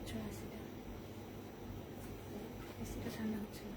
হচ্ছে না, এসিটা ঠান্ডা হচ্ছে না।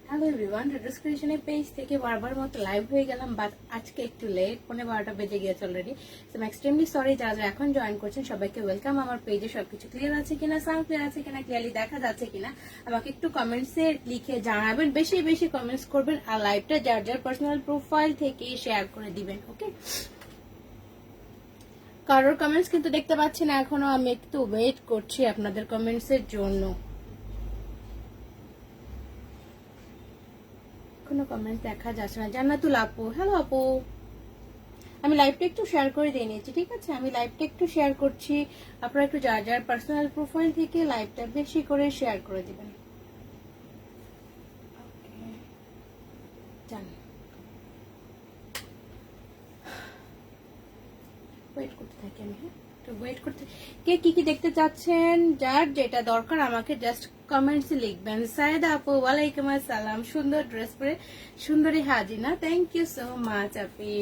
হ্যালো এভরিওয়ান, রেডিওস ক্রিয়েশনের পেজ থেকে বারবার মতো লাইভ হয়ে গেলাম, বাট আজকে একটু লেট, 12:15 বেজে গিয়েছে অলরেডি। সো আমি এক্সট্রিমলি সরি। যারা যারা এখন জয়েন করছেন সবাইকে ওয়েলকাম। আমার পেজে সবকিছু ক্লিয়ার আছে কিনা, সাউন্ড ক্লিয়ার আছে কিনা, ক্লিয়ারলি দেখা যাচ্ছে কিনা আমাকে একটু কমেন্টসে লিখে জানাবেন। বেশি বেশি কমেন্টস করবেন আর লাইভটা যার যার পার্সোনাল প্রোফাইল থেকে শেয়ার করে দিবেন। ওকে, কারোর কমেন্টস কিন্তু দেখতে পাচ্ছি না এখনো, আমি একটু ওয়েট করছি আপনাদের কমেন্টসের জন্য। কোনো কমেন্ট দেখা যাচ্ছে না। জান্নাতুল আপু, হ্যালো আপু। আমি লাইভটা একটু শেয়ার করে দিয়ে নিয়েছি, ঠিক আছে? আমি লাইভটা একটু শেয়ার করছি, আপনারা একটু যার যার পার্সোনাল প্রোফাইল থেকে লাইভটা বেশি করে শেয়ার করে দিবেন। ওয়েট করতে থাকি আমি, হ্যাঁ ওয়েট করতে। কে কি কি দেখতে চাচ্ছেন, যার যেটা দরকার আমাকে জাস্ট কমেন্টস লিখবেন। সায়েদা আপু, ওয়ালাইকুম আসসালাম। সুন্দর ড্রেস পরে সুন্দরী Hazina, thank you so much আপি।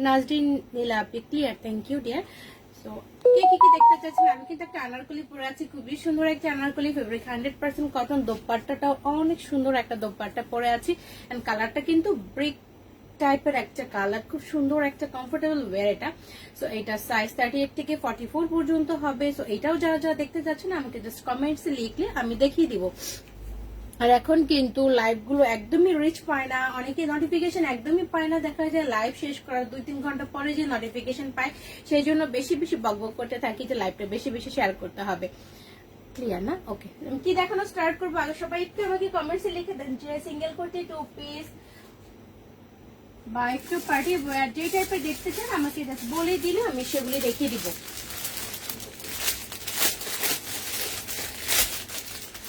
নাজরিন নীলা আপি, clear, thank you dear. So কে কি কি দেখতে চাচ্ছেন? আমি কিন্তু একটা আনারকলি পরে আছি, খুবই সুন্দর একটা আনারকলি ফেব্রিক, 100% কটন। দোপাট্টাটাও অনেক সুন্দর একটা দোপাট্টা পরে আছি, এন্ড কালারটা কিন্তু ব্রিক টাইপের একটা কালার, খুব সুন্দর একটা কমফোর্টেবল ওয়্যার এটা। সো এটা সাইজ 38 থেকে 44 পর্যন্ত হবে। সো এটাও যারা যারা দেখতে যাচ্ছেন আমাকে জাস্ট কমেন্টসে লিখলে আমি দেখিয়ে দিব। আর এখন কিন্তু লাইভ গুলো একদমই রিচ পায় না, অনেকে নোটিফিকেশন একদমই পায় না। দেখা যায় লাইভ শেষ করার 2-3 ঘন্টা পরে যে নোটিফিকেশন পায়, সেই জন্য বেশি বেশি বকবক করতে থাকি যে লাইভটা বেশি বেশি শেয়ার করতে হবে। ক্লিয়ার না? ওকে, কি দেখানো স্টার্ট করবো আগে সবাই একটু আমাকে কমেন্টসে লিখে দেন যে সিঙ্গেল করতে 2 পিস বা একটু পার্টি ওয়্যার যে টাইপের দেখতে চান আমাকে জাস্ট বলে দিলে আমি সেগুলি দেখিয়ে দিব।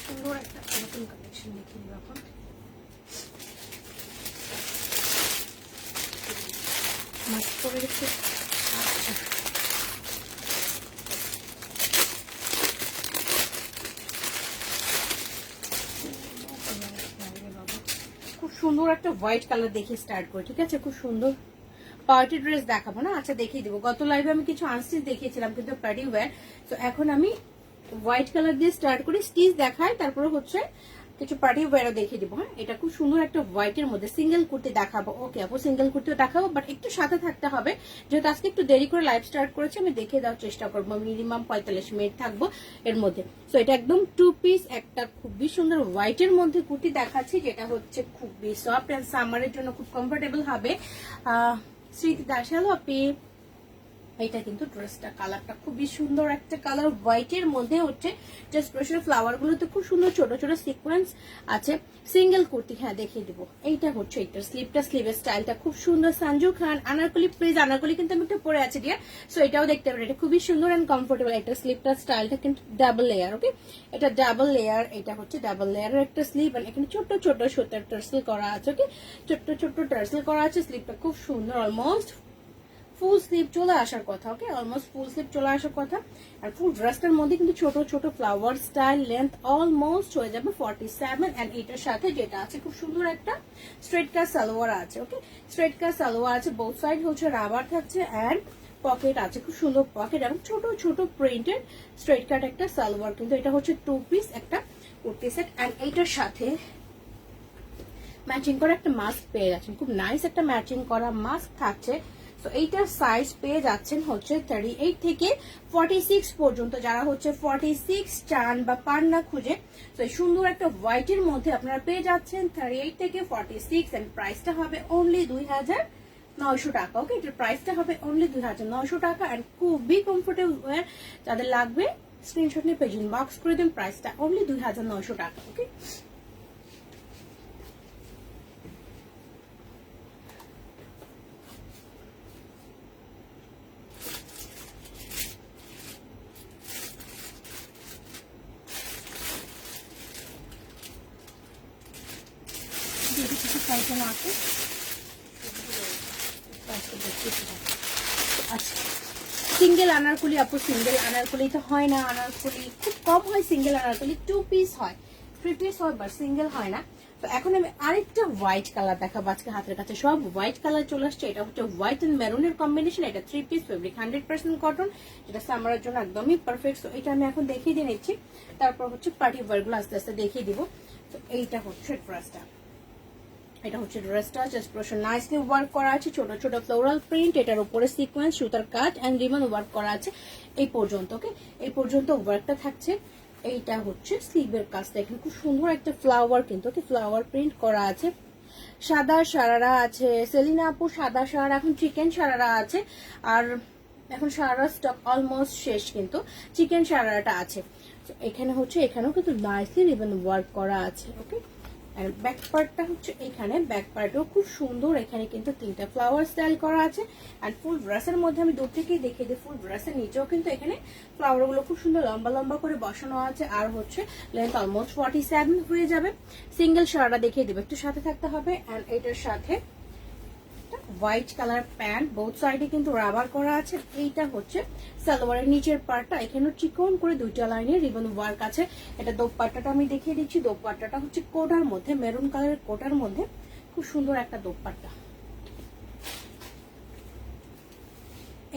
সুন্দর একটা নতুন কালেকশন দেখিয়ে দিব এখন। মাস্ক পরে রেখে খুব সুন্দর একটা হোয়াইট কালার দেখে স্টার্ট করি, ঠিক আছে? খুব সুন্দর পার্টি ড্রেস দেখাবো না, আচ্ছা দেখিয়ে দিব। গত লাইভে আমি কিছু আনস্টিচ দেখিয়েছিলাম কিন্তু পার্টি ওয়্যার। তো এখন আমি হোয়াইট কালার দিয়ে স্টার্ট করি, স্টিচ দেখাই, তারপরে হচ্ছে কিছু পার্টি ওয়্যারও দেখিয়ে দিব। হ্যাঁ, এটা খুব সুন্দর একটা হোয়াইটের মধ্যে সিঙ্গেল কুর্তি দেখাবো। ওকে আপু, সিঙ্গেল কুর্তিও দেখাবো, বাট একটু সাথে থাকতে হবে, যেহেতু আজকে একটু দেরি করে লাইভ স্টার্ট করেছি। আমি দেখে দেওয়ার চেষ্টা করবো, মিনিমাম 45 মিনিট থাকবো এর মধ্যে। সো এটা একদম 2 পিস একটা খুবই সুন্দর হোয়াইটের মধ্যে কুর্তি দেখাচ্ছি, যেটা হচ্ছে খুবই সফট এন্ড সামারের জন্য খুব কমফোর্টেবল হবে। স্মৃতি দাস, হ্যালো আপনি। এটা কিন্তু ড্রেসটা কালারটা খুবই সুন্দর একটা কালার, হোয়াইটের মধ্যে হচ্ছে জাস্ট ফ্লাওয়ার গুলোতে খুব সুন্দর ছোট ছোট সিকোয়েন্স আছে। সিঙ্গেল কুর্তি, হ্যাঁ দেখিয়ে দিব। এইটা হচ্ছে এটার স্লিভটা, স্লিভের স্টাইলটা খুব সুন্দর। সঞ্জু খান আনারকলি, প্লিজ আনারকলি কিন্তু আমি একটু পরে আছি ডিয়ার। সো এটাও দেখতে পারেন, এটা খুবই সুন্দর এন্ড কমফোর্টেবল। এটা স্লিভটা স্টাইলটা কিন্তু ডাবল লেয়ার। ওকে, এটা ডাবল লেয়ার, এটা হচ্ছে ডাবল লেয়ারের একটা স্লিভ, আর এখানে ছোট ছোট সুতার টার্সেল করা আছে। ওকে, ছোট ছোট টার্সেল করা আছে। স্লিভটা খুব সুন্দর, অলমোস্ট ফুল স্লিভ চলে আসার কথা। ওকে, অলমোস্ট ফুল স্লিভ চলে আসার কথা। আর ফুল ড্রেসটার মধ্যে কিন্তু ছোট ছোট ফ্লাওয়ার স্টাইল, লেন্থ অলমোস্ট হয়ে যাবে 47। এন্ড এটার সাথে যেটা আছে খুব সুন্দর একটা স্ট্রেট কাট সালোয়ার আছে। ওকে, স্ট্রেট কাট সালোয়ার আছে, বোথ সাইড হচ্ছে রাবার থাকছে, এন্ড পকেট আছে, খুব সুন্দর পকেট, এবং ছোট ছোট প্রিন্টেড স্ট্রেট কাট একটা সালোয়ার। কিন্তু এটা হচ্ছে 2 পিস একটা কুর্তি সেট, এন্ড এইটার সাথে ম্যাচিং করা একটা মাস্ক পেয়ে যাচ্ছেন। খুব নাইস একটা ম্যাচিং করা মাস্ক থাকছে। তো এইটার সাইজ পেয়ে যাচ্ছেন হচ্ছে 38 থেকে 46 পর্যন্ত। যারা হচ্ছে 46 চান বা পান না খুঁজে, তো সুন্দর একটা হোয়াইটের মধ্যে আপনারা পেয়ে যাচ্ছেন 38 থেকে 46, এন্ড প্রাইসটা হবে অনলি 2900 টাকা। ওকে, এটার প্রাইসটা হবে অনলি 2900 টাকা, এন্ড খুবই কমফোর্টেবল ওয়্যার। যাদের লাগবে স্ক্রিনশট নিয়ে পেজ ইনবক্স করে দিন, প্রাইসটা অনলি 2900 টাকা। ওকে, সিঙ্গেল আনারকলি আপু, সিঙ্গেল আনারকলি তো হয় না, আনারকলি খুব কম হয়, সিঙ্গেল আনারকলি 2 পিস হয়। 3 পিস হয় বা সিঙ্গেল হয় না। তো এখন আমি আরেকটা হোয়াইট কালার দেখাবো, আজকে হাতের কাছে সব হোয়াইট কালার চলে আসছে। এটা হচ্ছে হোয়াইট এন্ড মেরুনের কম্বিনেশন, এটা 3 পিস ফেব্রিক 100% কটন, যেটা সামারের জন্য একদমই পারফেক্ট। তো এটা আমি এখন দেখিয়ে দিয়ে নিচ্ছি, তারপর হচ্ছে পার্টি ওয়্যারগুলো আস্তে আস্তে দেখিয়ে দিব। তো এইটা হচ্ছে ড্রেসটা, এটা হচ্ছে ড্রেসটা জাস্ট প্রশ্ন নাইসলি ওয়ার্ক করা আছে, ছোট ছোট ফ্লোরাল প্রিন্ট, এটার উপরে সিকোয়েন্স সুতার কাজ এন্ড রিবন ওয়ার্ক করা আছে এই পর্যন্ত। ওকে, এই পর্যন্ত ওয়ার্কটা থাকছে। এইটা হচ্ছে স্লিভের কাজটা, এখানে খুব সুন্দর একটা ফ্লাওয়ার কিন্তু ফ্লাওয়ার প্রিন্ট করা আছে। সাদা সারারা আছে, সেলিনা আপু সাদা সারারা, এখন চিকেন সারারা আছে, আর এখন সারারা স্টক অলমোস্ট শেষ, কিন্তু চিকেন সারারাটা আছে। এখানে হচ্ছে এখানেও কিন্তু নাইসলি রিবন ওয়ার্ক করা আছে। ওকে, আর ব্যাক পার্টটা হচ্ছে এখানে, ব্যাক পার্টও খুব সুন্দর, এখানে কিন্তু 3টা ফ্লাওয়ার স্টাইল করা আছে। আর ফুল ড্রেসের মধ্যে আমি দূর থেকেই দেখিয়ে দিই, ফুল ড্রেসের নিচেও কিন্তু এখানে ফ্লাওয়ার গুলো খুব সুন্দর লম্বা লম্বা করে বসানো আছে। আর হচ্ছে লেন্থ অলমোস্ট 47 হয়ে যাবে। সিঙ্গেল শাড়িটা দেখিয়ে দেবো, একটু সাথে থাকতে হবে। অ্যান্ড এটার সাথে হোয়াইট কালার প্যান্ট, বোথ সাইডে কিন্তু রাবার করা আছে। এইটা হচ্ছে সালোয়ারের নিচের পার্টটা, এখানে চিকন করে 2টা লাইনে রিবন ওয়ার্ক আছে। এটা দোপাট্টাটা আমি দেখিয়ে দিচ্ছি, দোপাট্টাটা হচ্ছে কোটার মধ্যে, মেরুন কালারের কোটার মধ্যে, খুব সুন্দর একটা দোপাট্টা।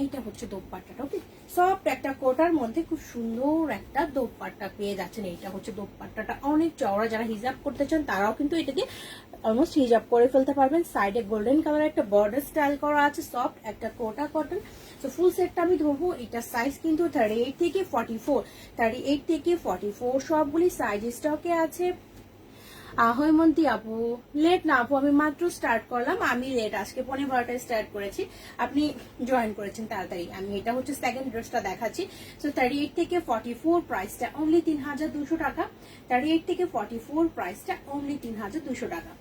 এইটা হচ্ছে দোপাট্টাটা। ওকে, সফট একটা কোটার মধ্যে খুব সুন্দর একটা দোপাট্টা পেয়ে যাচ্ছেন। এইটা হচ্ছে দোপাট্টাটা অনেক চওড়া, যারা হিজাব করতে চান তারাও কিন্তু এটাকে অলমোস্ট হিজাব করে ফেলতে পারবেন। সাইডে গোল্ডেন কালার একটা বর্ডার স্টাইল করা আছে, সফট একটা কোটা কটন। তো ফুল সেটটা আমি ধরবো, এটা সাইজ কিন্তু 38 থেকে 44, 38 থেকে 44 সবগুলি সাইজ স্টকে আছে। হৈমন্তী আপু লেট না আপু, আমি মাত্র স্টার্ট করলাম, আমি লেট, আজকে 12:15টায় স্টার্ট করেছি, আপনি জয়েন করেছেন তাড়াতাড়ি। আমি এটা হচ্ছে সেকেন্ড ড্রেসটা দেখাচ্ছি। সো 38 থেকে 44 প্রাইসটা অনলি 3200 টাকা। 38 থেকে 44 প্রাইসটা অনলি 3200 টাকা।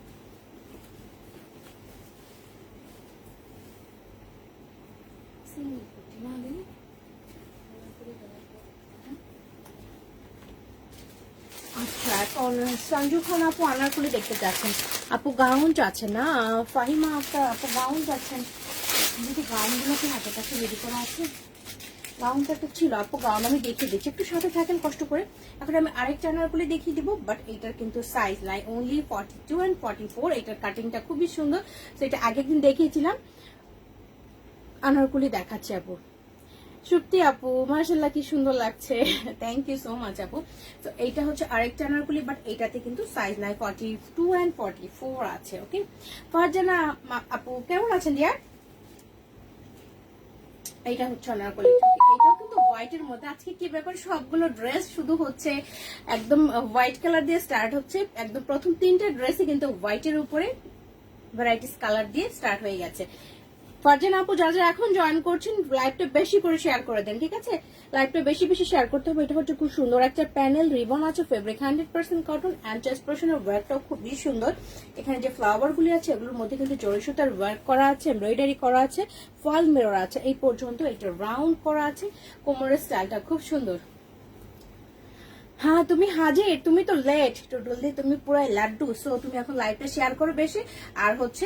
আচ্ছা, এখন সঞ্জু খান আপু আনারকলি দেখতে চাচ্ছেন, আপু গাউন চাচ্ছেন না, ফাহিমা আপু গাউন চাচ্ছেন, যদি গাউনগুলো কি হাতের কাছে রেডি করা আছে, গাউনটা একটা ছিল আপু, গাউন আমি দেখিয়ে দিচ্ছি, একটু সাথে থাকেন কষ্ট করে। এখন আমি আরেকটা আনারকলি দেখিয়ে দিব, বাট এটার কিন্তু সাইজ নাই, অনলি 42 and 44। এটার কাটিংটা খুবই সুন্দর। তো এটা আগের দিন দেখিয়েছিলাম, আনারকলি দেখাচ্ছি আপু। শুক্তি আপু মাশাআল্লাহ কি সুন্দর লাগছে, থ্যাংক ইউ সো মাচ আপু। তো এইটা হচ্ছে আরেকটা আনারকলি, বাট এটাতে কিন্তু সাইজ নাই, 42 and 44 আছে। ওকে, ফারজানা আপু কেমন আছেন ডিয়ার? এইটা হচ্ছে আনারকলি, এটাও কিন্তু হোয়াইটের মধ্যে। আজকে কি ব্যাপার, সবগুলো ড্রেস শুধু হচ্ছে একদম হোয়াইট কালার দিয়ে স্টার্ট হচ্ছে, একদম প্রথম 3টা ড্রেসই কিন্তু হোয়াইটের উপরে ভ্যারাইটিস কালার দিয়ে স্টার্ট হয়ে গেছে। ফারজানা আপু যারা যারা এখন জয়েন করছেন, লাইভটা বেশি করে শেয়ার করে দেন, ঠিক আছে? লাইভটা বেশি বেশি শেয়ার করতে হবে। এটা হচ্ছে খুব সুন্দর একটা প্যানেল, রিবন আছে, ফেব্রিক 100% কটন, অ্যান্ড চেস্ট পোর্শনের ওয়ার্কটাও খুবই সুন্দর। এখানে যে ফ্লাওয়ার গুলি আছে এগুলোর মধ্যে কিন্তু জরি সুতার ওয়ার্ক করা আছে, এমব্রয়ডারি করা আছে, ফল মিরর আছে এই পর্যন্ত, এটা রাউন্ড করা আছে, কোমরের স্টাইলটা খুব সুন্দর। হ্যাঁ তুমি হাজির, তুমি তো লেট টোটালি, তুমি পুরাই লাড্ডু। সো তুমি এখন লাইভটা শেয়ার করো বেশি, আর হচ্ছে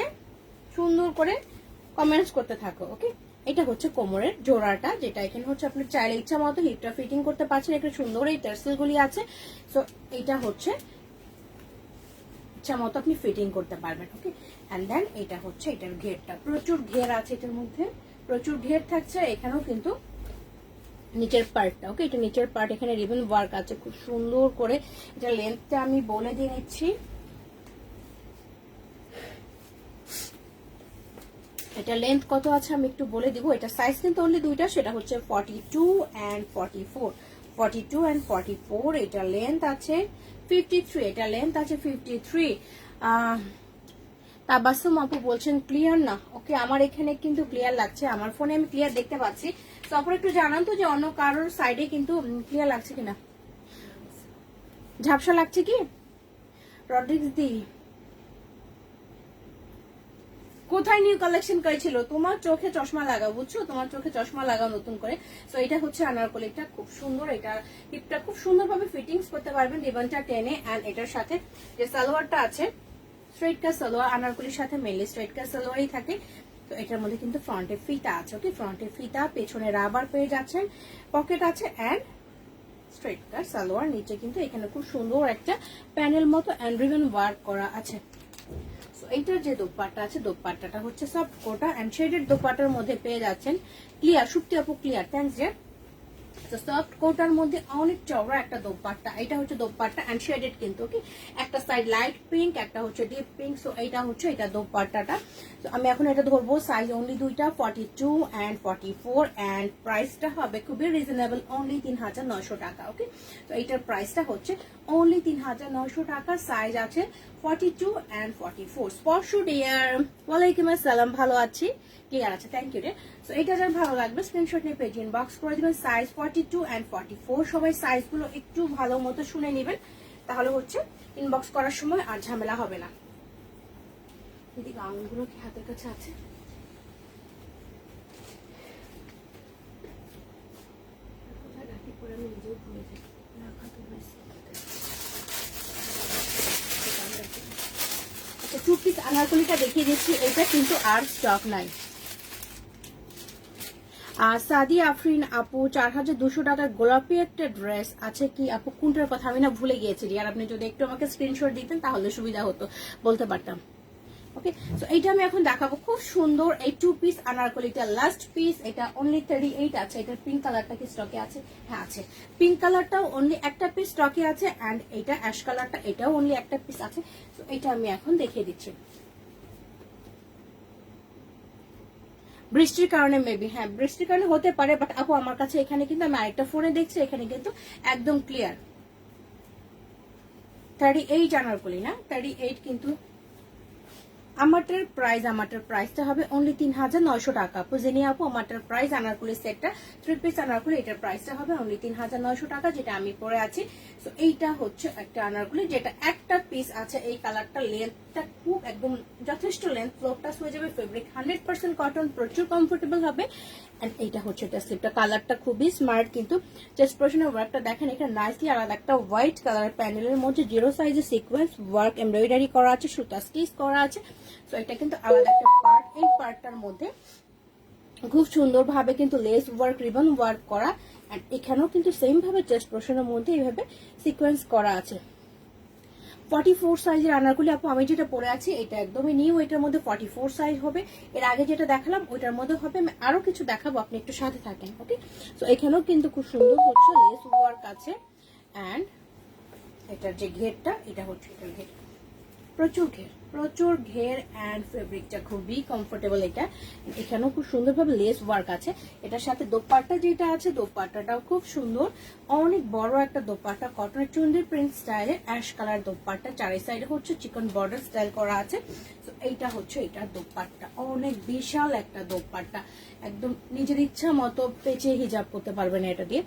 সুন্দর করে কমেন্টস করতে থাকো। ওকে, এটা হচ্ছে কোমরের জোড়াটা, যেটা এখানে হচ্ছে আপনার চাইলে ইচ্ছা মতো হিপটা ফিটিং করতে পারছেন, একটা সুন্দর এই টার্সেল গুলি আছে। সো এটা হচ্ছে ইচ্ছা মতো আপনি ফিটিং করতে পারবেন। ওকে, এন্ড দেন এটা হচ্ছে এটার ঘেরটা, প্রচুর ঘের আছে এটার মধ্যে, প্রচুর ঘের থাকছে। এখানেও কিন্তু নিচের পার্টটা, ওকে, এটা নিচের পার্ট, এখানে রিবন ওয়ার্ক আছে খুব সুন্দর করে। এটা লেন্থটা আমি বলে দিয়ে নিচ্ছি, এটা লেন্থ কত আছে আমি একটু বলে দিব। এটা সাইজ কিন্তু অনলি 2টা, সেটা হচ্ছে 42 and 44, 42 and 44। এটা লেন্থ আছে 53, এটা লেন্থ আছে 53। তাবাসসুম আপু বলছেন ক্লিয়ার না। ওকে, আমার এখানে কিন্তু ক্লিয়ার লাগছে, আমার ফোনে আমি ক্লিয়ার দেখতে পাচ্ছি। তো আপনারা একটু জানান তো যে অন্য কারোর সাইডে কিন্তু ক্লিয়ার লাগছে কিনা, ঝাপসা লাগছে কি? রড্রিক্স দি কোথায় নিউ কালেকশন করেছিল? তোমার চোখে চশমা লাগাও, বুঝছো, তোমার চোখে চশমা লাগাও নতুন করে। তো এটা হচ্ছে আনারকলিটা, খুব সুন্দর, এটা হিপটা খুব সুন্দরভাবে ফিটিংস করতে পারবেন রিবনটা টেনে। এন্ড এটার সাথে যে সালোয়ারটা আছে স্ট্রেট কাট সালোয়ার, আনারকলির সাথে মেনলি স্ট্রেট কাট সালোয়ারই থাকে। তো এটার মধ্যে কিন্তু ফ্রন্টে ফিতা আছে। ওকে, ফ্রন্টে ফিতা, পেছনে রাবার পেয়ে যাচ্ছেন, পকেট আছে, এন্ড স্ট্রেট কাট সালোয়ার, নিচে কিন্তু এখানে খুব সুন্দর একটা প্যানেল মতো এন্ড রিবন ওয়ার্ক করা আছে। এইটার যে দোপাট্টা আছে, দোপাট্টাটা হচ্ছে সফট কোটা এন্ড শেডেড দোপাট্টার মধ্যে পেয়ে যাচ্ছেন। ক্লিয়ার সুপ্তি আপু, ক্লিয়ার, থ্যাঙ্কস ডিয়ার। তো সফট কোটার মধ্যে অনেক চওড়া একটা দোপাট্টা, এটা হচ্ছে দোপাট্টা এন্ড শেডেড কিন্তু, ওকে। একটা সাইড লাইট পিঙ্ক, একটা হচ্ছে ডিপ পিঙ্ক। সো এইটা হচ্ছে এটা দোপাট্টাটা। তো আমি এখন এটা ধরবো, সাইজ অনলি দুইটা, 42 এন্ড 44 এন্ড প্রাইসটা হবে খুবই রিজনেবল, অনলি 3900 টাকা, ওকে। তো এইটার প্রাইসটা হচ্ছে অনলি 3900 টাকা। সাইজ আছে 42 এন্ড 44। স্পর্শ ডিয়ার, ওয়ালাইকুম আসসালাম, ভালো আছি, ক্লিয়ার আছে, থ্যাংক ইউ রে। সো এটা যার ভালো লাগবে স্ক্রিনশট নিয়ে পেজ ইনবক্স করে দিবেন। Size 42 and 44। সবাই সাইজগুলো একটু ভালো মতো শুনে নেবেন, তাহলে হচ্ছে ইনবক্স করার সময় আর ঝামেলা হবে না। এদিকে আঙুলগুলো কি হাতের কাছে আছে? কোথায় রাখি পরে আমি নিজেও ভুলে যাই। আচ্ছা, 2 পিস আনারকলিটা দেখিয়ে দিচ্ছি, এটা কিন্তু আর স্টক নাই। সাদি আফরিন আপু, 4200 টাকার গোলাপি একটা ড্রেস আছে কি আপু? কোনটার কথা আমি না ভুলে গিয়েছি, আর আপনি যদি একটু আমাকে স্ক্রিনশট দিতেন তাহলে সুবিধা হতো, বলতে পারতাম। ওকে, সো এইটা আমি এখন দেখাবো, খুব সুন্দর এই 2 পিস আনারকলিটা লাস্ট পিস। এটা অনলি 38 আছে। এটার পিঙ্ক কালারটা কি স্টকে আছে? হ্যাঁ আছে। পিঙ্ক কালারটাও অনলি একটা পিস স্টকে আছে এন্ড এটা অ্যাশ কালারটা, এটাও অনলি একটা পিস আছে। সো এটা আমি এখন দেখিয়ে দিচ্ছি। বৃষ্টির কারণে মেবি, হ্যাঁ বৃষ্টির কারণে হতে পারে, বাট আপু আমার কাছে এখানে কিন্তু আমি আরেকটা ফোনে দেখছি, এখানে কিন্তু একদম ক্লিয়ার। 38 আনারকলি না, 38 কিন্তু। আমারটার প্রাইসটা হবে অনলি 3900 টাকা। আপু জেনে আপু, আমারটার প্রাইস আনারকলি সেটটা 3 পিস আনারকলি, এটার প্রাইসটা হবে অনলি 3900 টাকা, যেটা আমি পরে আছি। সো এইটা হচ্ছে একটা আনারকলি, যেটা একটা পিস আছে। এই কালারটা লেন্থটা খুব একদম যথেষ্ট লেন্থ, ফ্লোরটাস হয়ে যাবে, ফেব্রিক 100% কটন, প্রচুর কমফোর্টেবল হবে। এন্ড এইটা হচ্ছে এটা স্লিপটা, কালারটা খুবই স্মার্ট কিন্তু। চেস্ট পোর্শনের ওয়ার্কটা দেখেন, এখানে নাইসলি আলাদা একটা হোয়াইট কালার প্যানেলের মধ্যে 0 সাইজের সিকোয়েন্স ওয়ার্ক এমব্রয়ডারি করা আছে, সুতা স্টিচ করা আছে। সো এটা কিন্তু আলাদা একটা পার্ট। এই পার্টটার মধ্যে খুব সুন্দরভাবে কিন্তু লেস ওয়ার্ক, রিবন ওয়ার্ক করা, এন্ড এখানেও কিন্তু সেম ভাবে চেস্ট পোর্শনের মধ্যে এইভাবে সিকোয়েন্স করা আছে। 44 সাইজের আনারকলি আপু, আমি যেটা পরে আছি এটা একদমই নিউ, এটার মধ্যে 44 সাইজ হবে। এর আগে যেটা দেখালাম ওইটার মধ্যে হবে, আমি আরো কিছু দেখাবো, আপনি একটু সাথে থাকেন, ওকে। সো এখানেও কিন্তু খুব সুন্দর হচ্ছে লেস ওয়ার্ক আছে এন্ড এটার যে ঘেরটা, এটা হচ্ছে এটার ঘের, প্রচুর ঘের এন্ড ফেব্রিকটা খুবই কমফোর্টেবল। এটা এখানেও খুব সুন্দরভাবে লেস ওয়ার্ক আছে। এটার সাথে দোপাট্টা যেটা আছে, দোপাট্টাটাও খুব সুন্দর, অনেক বড় একটা দোপাট্টা, কটনের চুন্ডি প্রিন্ট স্টাইলের অ্যাশ কালার দোপাট্টা, চারি সাইডে হচ্ছে চিকন বর্ডার স্টাইল করা আছে। তো এইটা হচ্ছে এটার দোপাট্টা, অনেক বিশাল একটা দোপাট্টা, একদম নিজের ইচ্ছা মতো পেঁচে হিজাব করতে পারবেন এটা দিয়ে।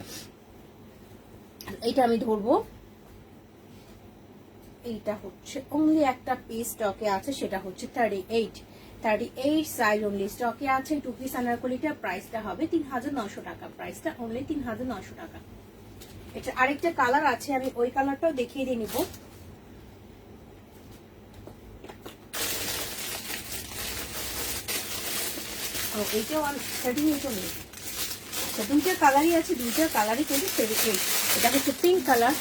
এইটা আমি ধরবো, এইটা হচ্ছে অনলি একটা পিস স্টকে আছে, সেটা হচ্ছে 38 সাইজ অনলি স্টকে আছে। 2 পিস আনারকলিটার প্রাইসটা হবে 3900 টাকা, প্রাইসটা অনলি 3900 টাকা। এটা আরেকটা কালার আছে, আমি ওই কালারটাও দেখিয়ে দিয়ে নিব। এইটাও 38 অনলি। দুইটা কালারই আছে, দুইটা কালারই কিন্তু 38। এটা হচ্ছে পিঙ্ক কালার।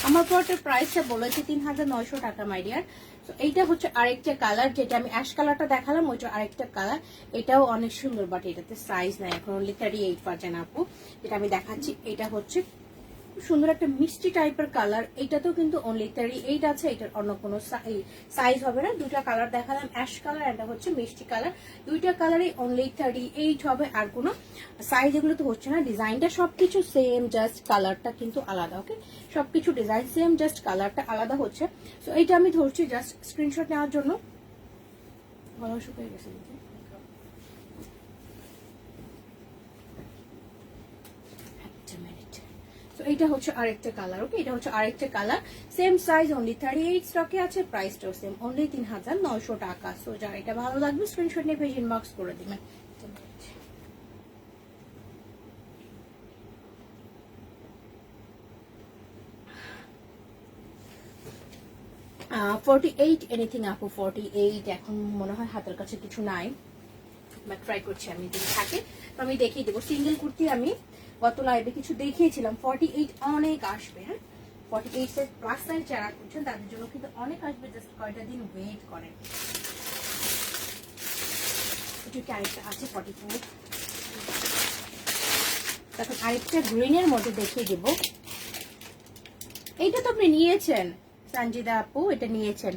আমার প্রোডাক্টের প্রাইসটা বলেছে 3900 টাকা মাই ডিয়ার। তো এইটা হচ্ছে আরেকটা কালার, যেটা আমি অ্যাশ কালারটা দেখালাম, ওইটা আরেকটা কালার। এটাও অনেক সুন্দর, বাট এটাতে সাইজ নাই, এখন অনলি 38 পাচ্ছেন আপু। যেটা আমি দেখাচ্ছি এটা হচ্ছে সুন্দর একটা মিষ্টি টাইপের কালার, এটাতেও কিন্তু অনলি 38 আছে। এটার অন্য কোনো সাইজ হবে না। দুইটা কালার দেখালাম, অ্যাশ কালার, এটা হচ্ছে মিষ্টি কালার, দুইটা কালারই অনলি 38 হবে। আর কোনো সাইজ এগুলো তো হচ্ছে না, ডিজাইনটা সবকিছু সেম, জাস্ট কালারটা কিন্তু আলাদা, ওকে। সবকিছু ডিজাইন সেম, জাস্ট কালারটা আলাদা হচ্ছে। তো এইটা আমি ধরছি জাস্ট স্ক্রিনশট নেওয়ার জন্য। গলা শুকিয়ে গেছে। এটা হচ্ছে আরেকটা কালার, ওকে। এটা হচ্ছে আরেকটা কালার, সেম সাইজ, অনলি 38 স্টকে আছে, প্রাইসটাও সেম, অনলি 3900 টাকা। সো যার এটা ভালো লাগবে স্ক্রিনশট নিয়ে পেজ ইনবক্স করে দিবেন। 48 এনিথিং আপু, 48 এখন মনে হয় হাতের কাছে কিছু নাই, ট্রাই করছি আমি, যদি থাকে তো আমি দেখিয়ে দেবো। সিঙ্গেল কুর্তি আমি গত লাইভে কিছু দেখিয়েছিলাম 48 অনেক আসবে। হ্যাঁ 48 সাইজ প্লাস সাইজ যারা করছেন তাদের জন্য কিন্তু অনেক আসবে, জাস্ট কয়টা দিন ওয়েট করেন। একটু ক্যারেক্টার আছে 44। তখন আরেকটা গ্রিনের মধ্যে দেখিয়ে দেব। এইটা তো আপনি নিয়েছেন সঞ্জিদা আপু, এটা নিয়েছেন।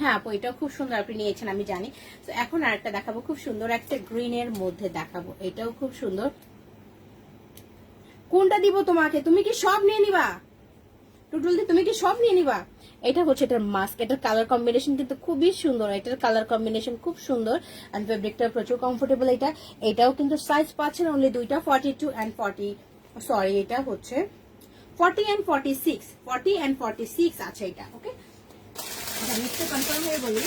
হ্যাঁ আপু এটাও খুব সুন্দর আপনি নিয়েছেন আমি জানি। তো এখন আরেকটা দেখাবো, খুব সুন্দর একটা গ্রিনের মধ্যে দেখাবো, এটাও খুব সুন্দর। কোনটা দিব তোমাকে, তুমি কি সব নিয়ে নিবা টুটুল দি, তুমি কি সব নিয়ে নিবা? এটা হচ্ছে এটার মাস্ক, এটার কালার কম্বিনেশন কিন্তু খুবই সুন্দর, এটার কালার কম্বিনেশন খুব সুন্দর এন্ড ফেব্রিকটা প্রচুর কমফোর্টেবল। এটাও কিন্তু সাইজ পাচ্ছেন অনলি দুইটা 42 এন্ড 40, সরি এটা হচ্ছে 40 এন্ড 46, 40 এন্ড 46 আছে এটা। ওকে নিশ্চয় কনফার্ম হয়ে বলি।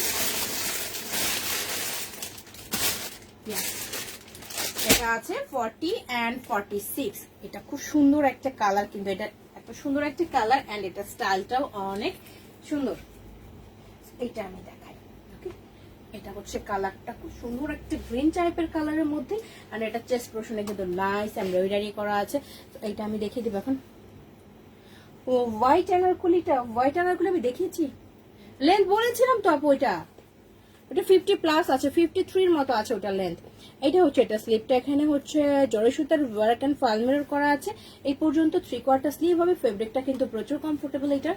এটা আছে 40 এন্ড 46, এটা খুব সুন্দর একটা কালার, কিন্তু এটা এত সুন্দর একটা কালার এন্ড এটা স্টাইলটাও অনেক সুন্দর। এটা আমি দেখাই। ওকে এটা হচ্ছে কালারটা খুব সুন্দর একটা গ্রিন টাইপের কালারের মধ্যে এন্ড এটা চেস্ট পোরশনে কিন্তু নাইস এমব্রয়ডারি করা আছে। তো এটা আমি দেখিয়ে দিব এখন। ও হোয়াইট অ্যানারকলিটা, হোয়াইট অ্যানারকলি আমি দেখিয়েছি, লেন্থ বলেছিলাম তো আপু, ওটা 50 প্লাস আছে, 53 এর মতো আছে ওটা লেন্থ। এটা হচ্ছে এটা স্লিপটা, এখানে হচ্ছে জরি সুতার ওয়ার্ক এন্ড ফাল মিরর করা আছে। এই পর্যন্ত 3/4 স্লিভ হবে, ফেব্রিকটা কিন্তু প্রচুর কমফোর্টেবল এটা।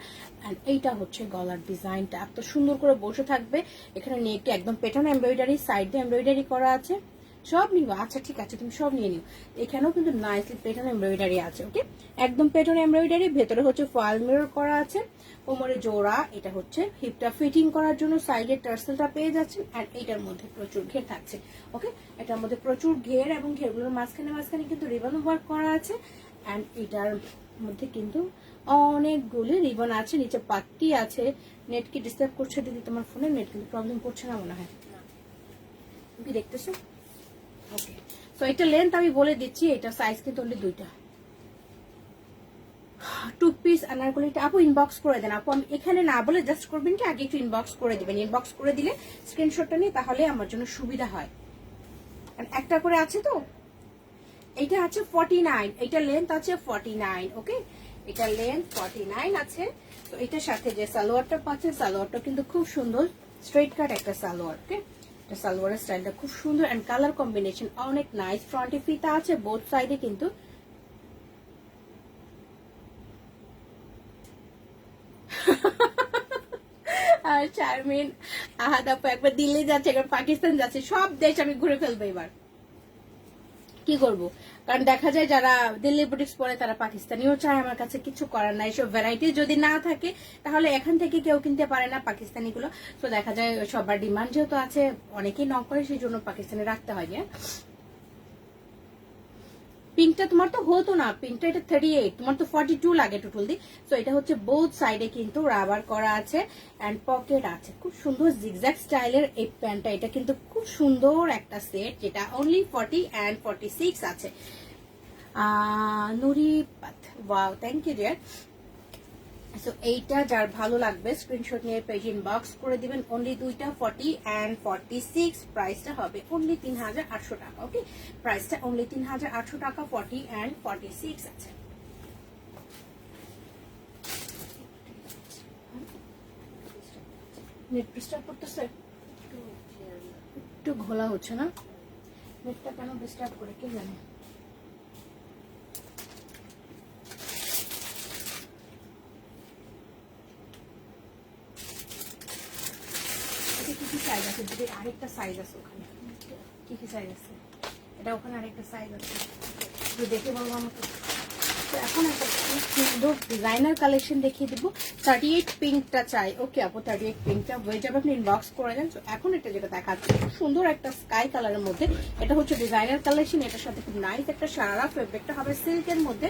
এন্ড এইটা হচ্ছে গলার ডিজাইনটা এত সুন্দর করে বসে থাকবে। এখানে নেকটা একদম প্যাটার্ন এমব্রয়ডারি, সাইড দিয়ে এমব্রয়ডারি করা আছে। সব নিবা? আচ্ছা ঠিক আছে তুমি সব নিয়ে নিও। এখানেও কিন্তু নাইসলি প্যাটার্ন এমব্রয়ডারি আছে। ওকে একদম প্যাটার্ন এমব্রয়ডারি, ভেতরে হচ্ছে ফাল মিরর করা আছে, কোমরে জোড়া, এটা হচ্ছে হিপটা ফিটিং করার জন্য সাইডে টার্সেলটা পেয়ে যাচ্ছেন এন্ড এইটার মধ্যে প্রচুর ঘের থাকছে। ওকে এটার মধ্যে প্রচুর ঘের এবং ঘেরগুলোর মাঝখানে মাঝখানে কিন্তু রিবন ওয়ার্ক করা আছে এন্ড এটার মধ্যে কিন্তু অনেকগুলি রিবন আছে, নিচে পাট্টি আছে। নেট কি ডিস্টার্ব করছে দিদি তোমার ফোনে? নেট কিন্তু প্রবলেম করছে না মনে হয়, তুমি কি দেখতেছো? ওকে সো এটা লেন্থ আমি বলে দিচ্ছি, এটা সাইজ কিন্তু অনলি দুইটা। 2 পিস আনারকলিটা আপু ইনবক্স করে দেন আপু, আমি এখানে না বলে জাস্ট করবেন কি আগে একটু ইনবক্স করে দিবেন, ইনবক্স করে দিলে স্ক্রিনশটটা নিয়ে তাহলে আমার জন্য সুবিধা হয়। একটা করে আছে তো, এইটা আছে 49, এটা লেন্থ আছে 49। ওকে এটা লেন্থ 49 আছে। তো এটার সাথে যে সালোয়ারটা পাচ্ছেন, সালোয়ারটা কিন্তু খুব সুন্দর স্ট্রেট কাট একটা সালোয়ার। ওকে এটা সালোয়ারের স্টাইলটা খুব সুন্দর এন্ড কালার কম্বিনেশন অনেক নাইস। ফ্রন্টে ফিতা আছে, বোথ সাইডে কিন্তু আর শারমিন আহাদ আপু একবার দিল্লি যাচ্ছে, একবার পাকিস্তান যাচ্ছে, সব দেশ আমি ঘুরে ফেলবো এবার। কি করব, কারণ দেখা যায় যারা দিল্লি বুটিক্স পরে তারা পাকিস্তানিও চায়, আমার কাছে কিছু করার নাই। সব ভ্যারাইটি যদি না থাকে তাহলে এখান থেকে কেউ কিনতে পারে না পাকিস্তানি গুলো। তো দেখা যায় সবার ডিমান্ড যেহেতু আছে, অনেকেই নক করে, সেই জন্য পাকিস্তানি রাখতে হয়। পিঙ্কটা তোমার তো হতো না, পিঙ্কটা এটা 38, তোমার তো 42 লাগে টুটুল দি। তো এটা হচ্ছে বোথ সাইডে কিন্তু রাবার করা আছে এন্ড পকেট আছে, খুব সুন্দর জিগজ্যাগ স্টাইলের এই প্যান্টটা। এটা কিন্তু খুব সুন্দর একটা সেট, যেটা অনলি 40 এন্ড 46 আছে। Nuri wow thank you dear. So এইটা যার ভালো লাগবে স্ক্রিনশট নিয়ে পেজ ইনবক্স করে দিবেন। অনলি দুইটা 40 এন্ড 46, প্রাইসটা হবে অনলি 3800 টাকা। ওকে প্রাইসটা অনলি 3800 টাকা, 40 এন্ড 46 আছে। নেট ডিস্টার্ব করতেছে, একটু ঘোলা হচ্ছে না, নেটটা কেন ডিস্টার্ব করে কে জানে। আরেকটা সাইজ আছে ওখানে, কি কি সাইজ আছে এটা ওখানে আরেকটা সাইজ আছে, দেখে বলবো আমাকে। তো এখন একটা সুন্দর ডিজাইনার কালেকশন দেখিয়ে দিব। 38 পিঙ্কটা চাই। ওকে আপু 38 পিঙ্কটা হয়ে যাবে, আপনি ইনবক্স করে দেন। তো এখন এটা যেটা দেখাচ্ছে খুব সুন্দর একটা স্কাই কালারের মধ্যে, এটা হচ্ছে ডিজাইনার কালেকশন। এটার সাথে খুব নাইস একটা সারা ফেব্রিকটা হবে সিল্কের মধ্যে।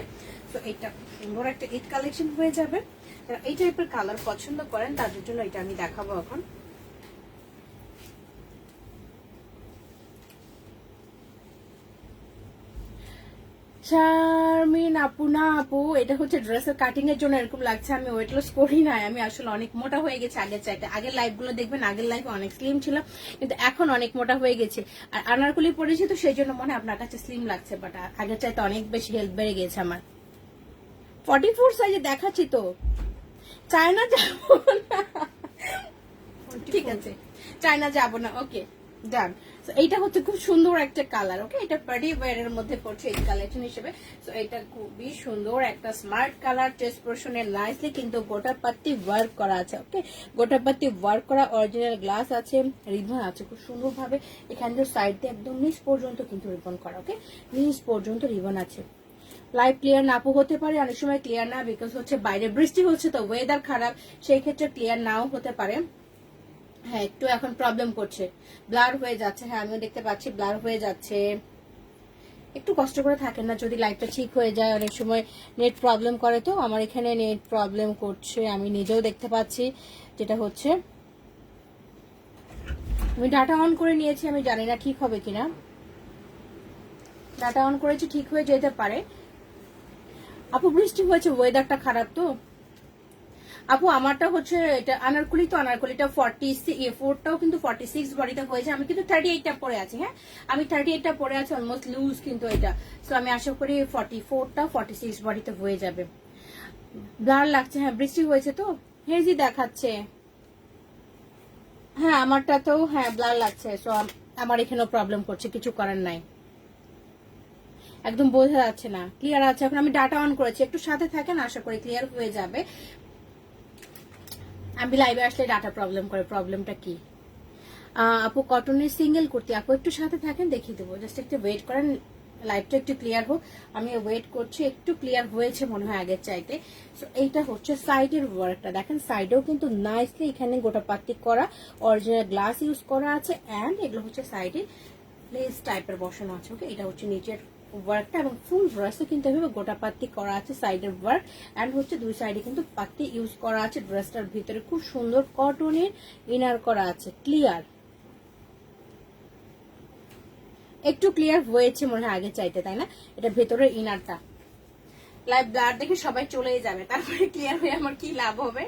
তো এটা সুন্দর একটা ঈদ কালেকশন হয়ে যাবে। যারা এই টাইপের কালার পছন্দ করেন তাদের জন্য এটা আমি দেখাবো এখন। চারমিন আপু, না আপু এটা হচ্ছে ড্রেসের কাটিং এর জন্য এরকম লাগছে, আমি ওয়েট লস করি না, আমি আসলে অনেক মোটা হয়ে গেছে আগের চাইতে। আগের লাইফ গুলো দেখবেন, আগের লাইফে অনেক স্লিম ছিল, কিন্তু এখন অনেক মোটা হয়ে গেছে। আর আনারকলি পরেছি তো সেই জন্য মনে হয় আপনার কাছে স্লিম লাগছে, বাট আগের চাইতে অনেক বেশি হেলথ বেড়ে গেছে আমার। 44 সাইজে দেখাচ্ছি তো, চায়না যাবো না, ঠিক আছে চায়না যাবো না, ওকে ডান। এইটা হচ্ছে খুব সুন্দর একটা কালার, ওকে এটা পার্টি ওয়্যারের মধ্যে পড়ছে এই কালেকশন হিসেবে। সো এটা খুবই সুন্দর একটা স্মার্ট কালার, চেস্ট পোরশনে নাইসলি কিন্তু গোটা পাত্তি ওয়ার্ক করা আছে, ওকে গোটা পাত্তি ওয়ার্ক করা, অরিজিনাল গ্লাস আছে, রিবন আছে খুব সুন্দর ভাবে, এখান থেকে সাইড দিয়ে একদম নিচ পর্যন্ত কিন্তু রিবন করা, ওকে নিচ পর্যন্ত রিবন আছে। লাইভ ক্লিয়ার নাও হতে পারে, অনেক সময় ক্লিয়ার না, বিকজ হচ্ছে বাইরে বৃষ্টি হচ্ছে তো ওয়েদার খারাপ, সেই ক্ষেত্রে ক্লিয়ার নাও হতে পারে। হ্যাঁ একটু এখন প্রবলেম করছে, ব্লার হয়ে যাচ্ছে, হ্যাঁ আমিও দেখতে পাচ্ছি ব্লার হয়ে যাচ্ছে, একটু কষ্ট করে থাকেন না, যদি লাইটটা ঠিক হয়ে যায়। অনেক সময় নেট প্রবলেম করে, তো আমার এখানে নেট প্রবলেম করছে, আমি নিজেও দেখতে পাচ্ছি যেটা হচ্ছে। আমি ডাটা অন করে নিয়েছি, আমি জানি না ঠিক হবে কিনা, ডাটা অন করেছি ঠিক হয়ে যেতে পারে। আপু বৃষ্টি হয়েছে, ওয়েদারটা খারাপ তো আপু। আমারটা হচ্ছে এটা আনারকলি, তো আনারকলিটা 44টাও কিন্তু 46 বডিতে হয়েছে, আমি কিন্তু 38টা পরে আছি। হ্যাঁ আমি 38টা পরে আছি, অলমোস্ট লুজ কিন্তু এটা। সো আমি আশা করি 44টা 46 বডিতে হয়ে যাবে। ব্লার লাগছে, হ্যাঁ বৃষ্টি হয়েছে তো হেজি দেখাচ্ছে, হ্যাঁ আমারটাতেও হ্যাঁ ব্লার লাগছে। সো আমার এখানেও প্রবলেম করছে, কিছু করার নাই, একদম বোঝা যাচ্ছে না। ক্লিয়ার আছে, এখন আমি ডাটা অন করেছি, একটু সাথে থাকেন, আশা করি ক্লিয়ার হয়ে যাবে। আমি লাইভে আসলে ডাটা প্রবলেম করে, প্রবলেমটা কি? আপু কটনের সিঙ্গেল কুর্তি, আপু একটু সাথে থাকেন দেখিয়ে দেবো, জাস্ট একটু ওয়েট করেন, লাইভটা একটু ক্লিয়ার হোক, আমি ওয়েট করছি। একটু ক্লিয়ার হয়েছে মনে হয় আগের চাইতে। সো এইটা হচ্ছে সাইডের ওয়ার্কটা, দেখেন সাইডেও কিন্তু নাইসলি এখানে গোটা পাত্তি করা, অরিজিনাল গ্লাস ইউজ করা আছে, অ্যান্ড এগুলো হচ্ছে সাইডে লেস টাইপের বসানো আছে, ওকে এটা হচ্ছে নিচের ওয়ার্কটা, এবং ফুল ড্রেসে কিন্তু এভাবে গোটা পাত্তি করা আছে, সাইডের ওয়ার্ক অ্যান্ড হচ্ছে দুই সাইডে কিন্তু পাত্তি ইউজ করা আছে। ড্রেসটার ভিতরে খুব সুন্দর কটনের ইনার করা আছে, ক্লিয়ার, একটু ক্লিয়ার হয়েছে মনে হয় আগে চাইতে, তাই না? এটা ভেতরের ইনারটা, লাইভ ব্লাড দেখে সবাই চলেই যাবে, তারপরে ক্লিয়ার হয়ে আমার কি লাভ হবে?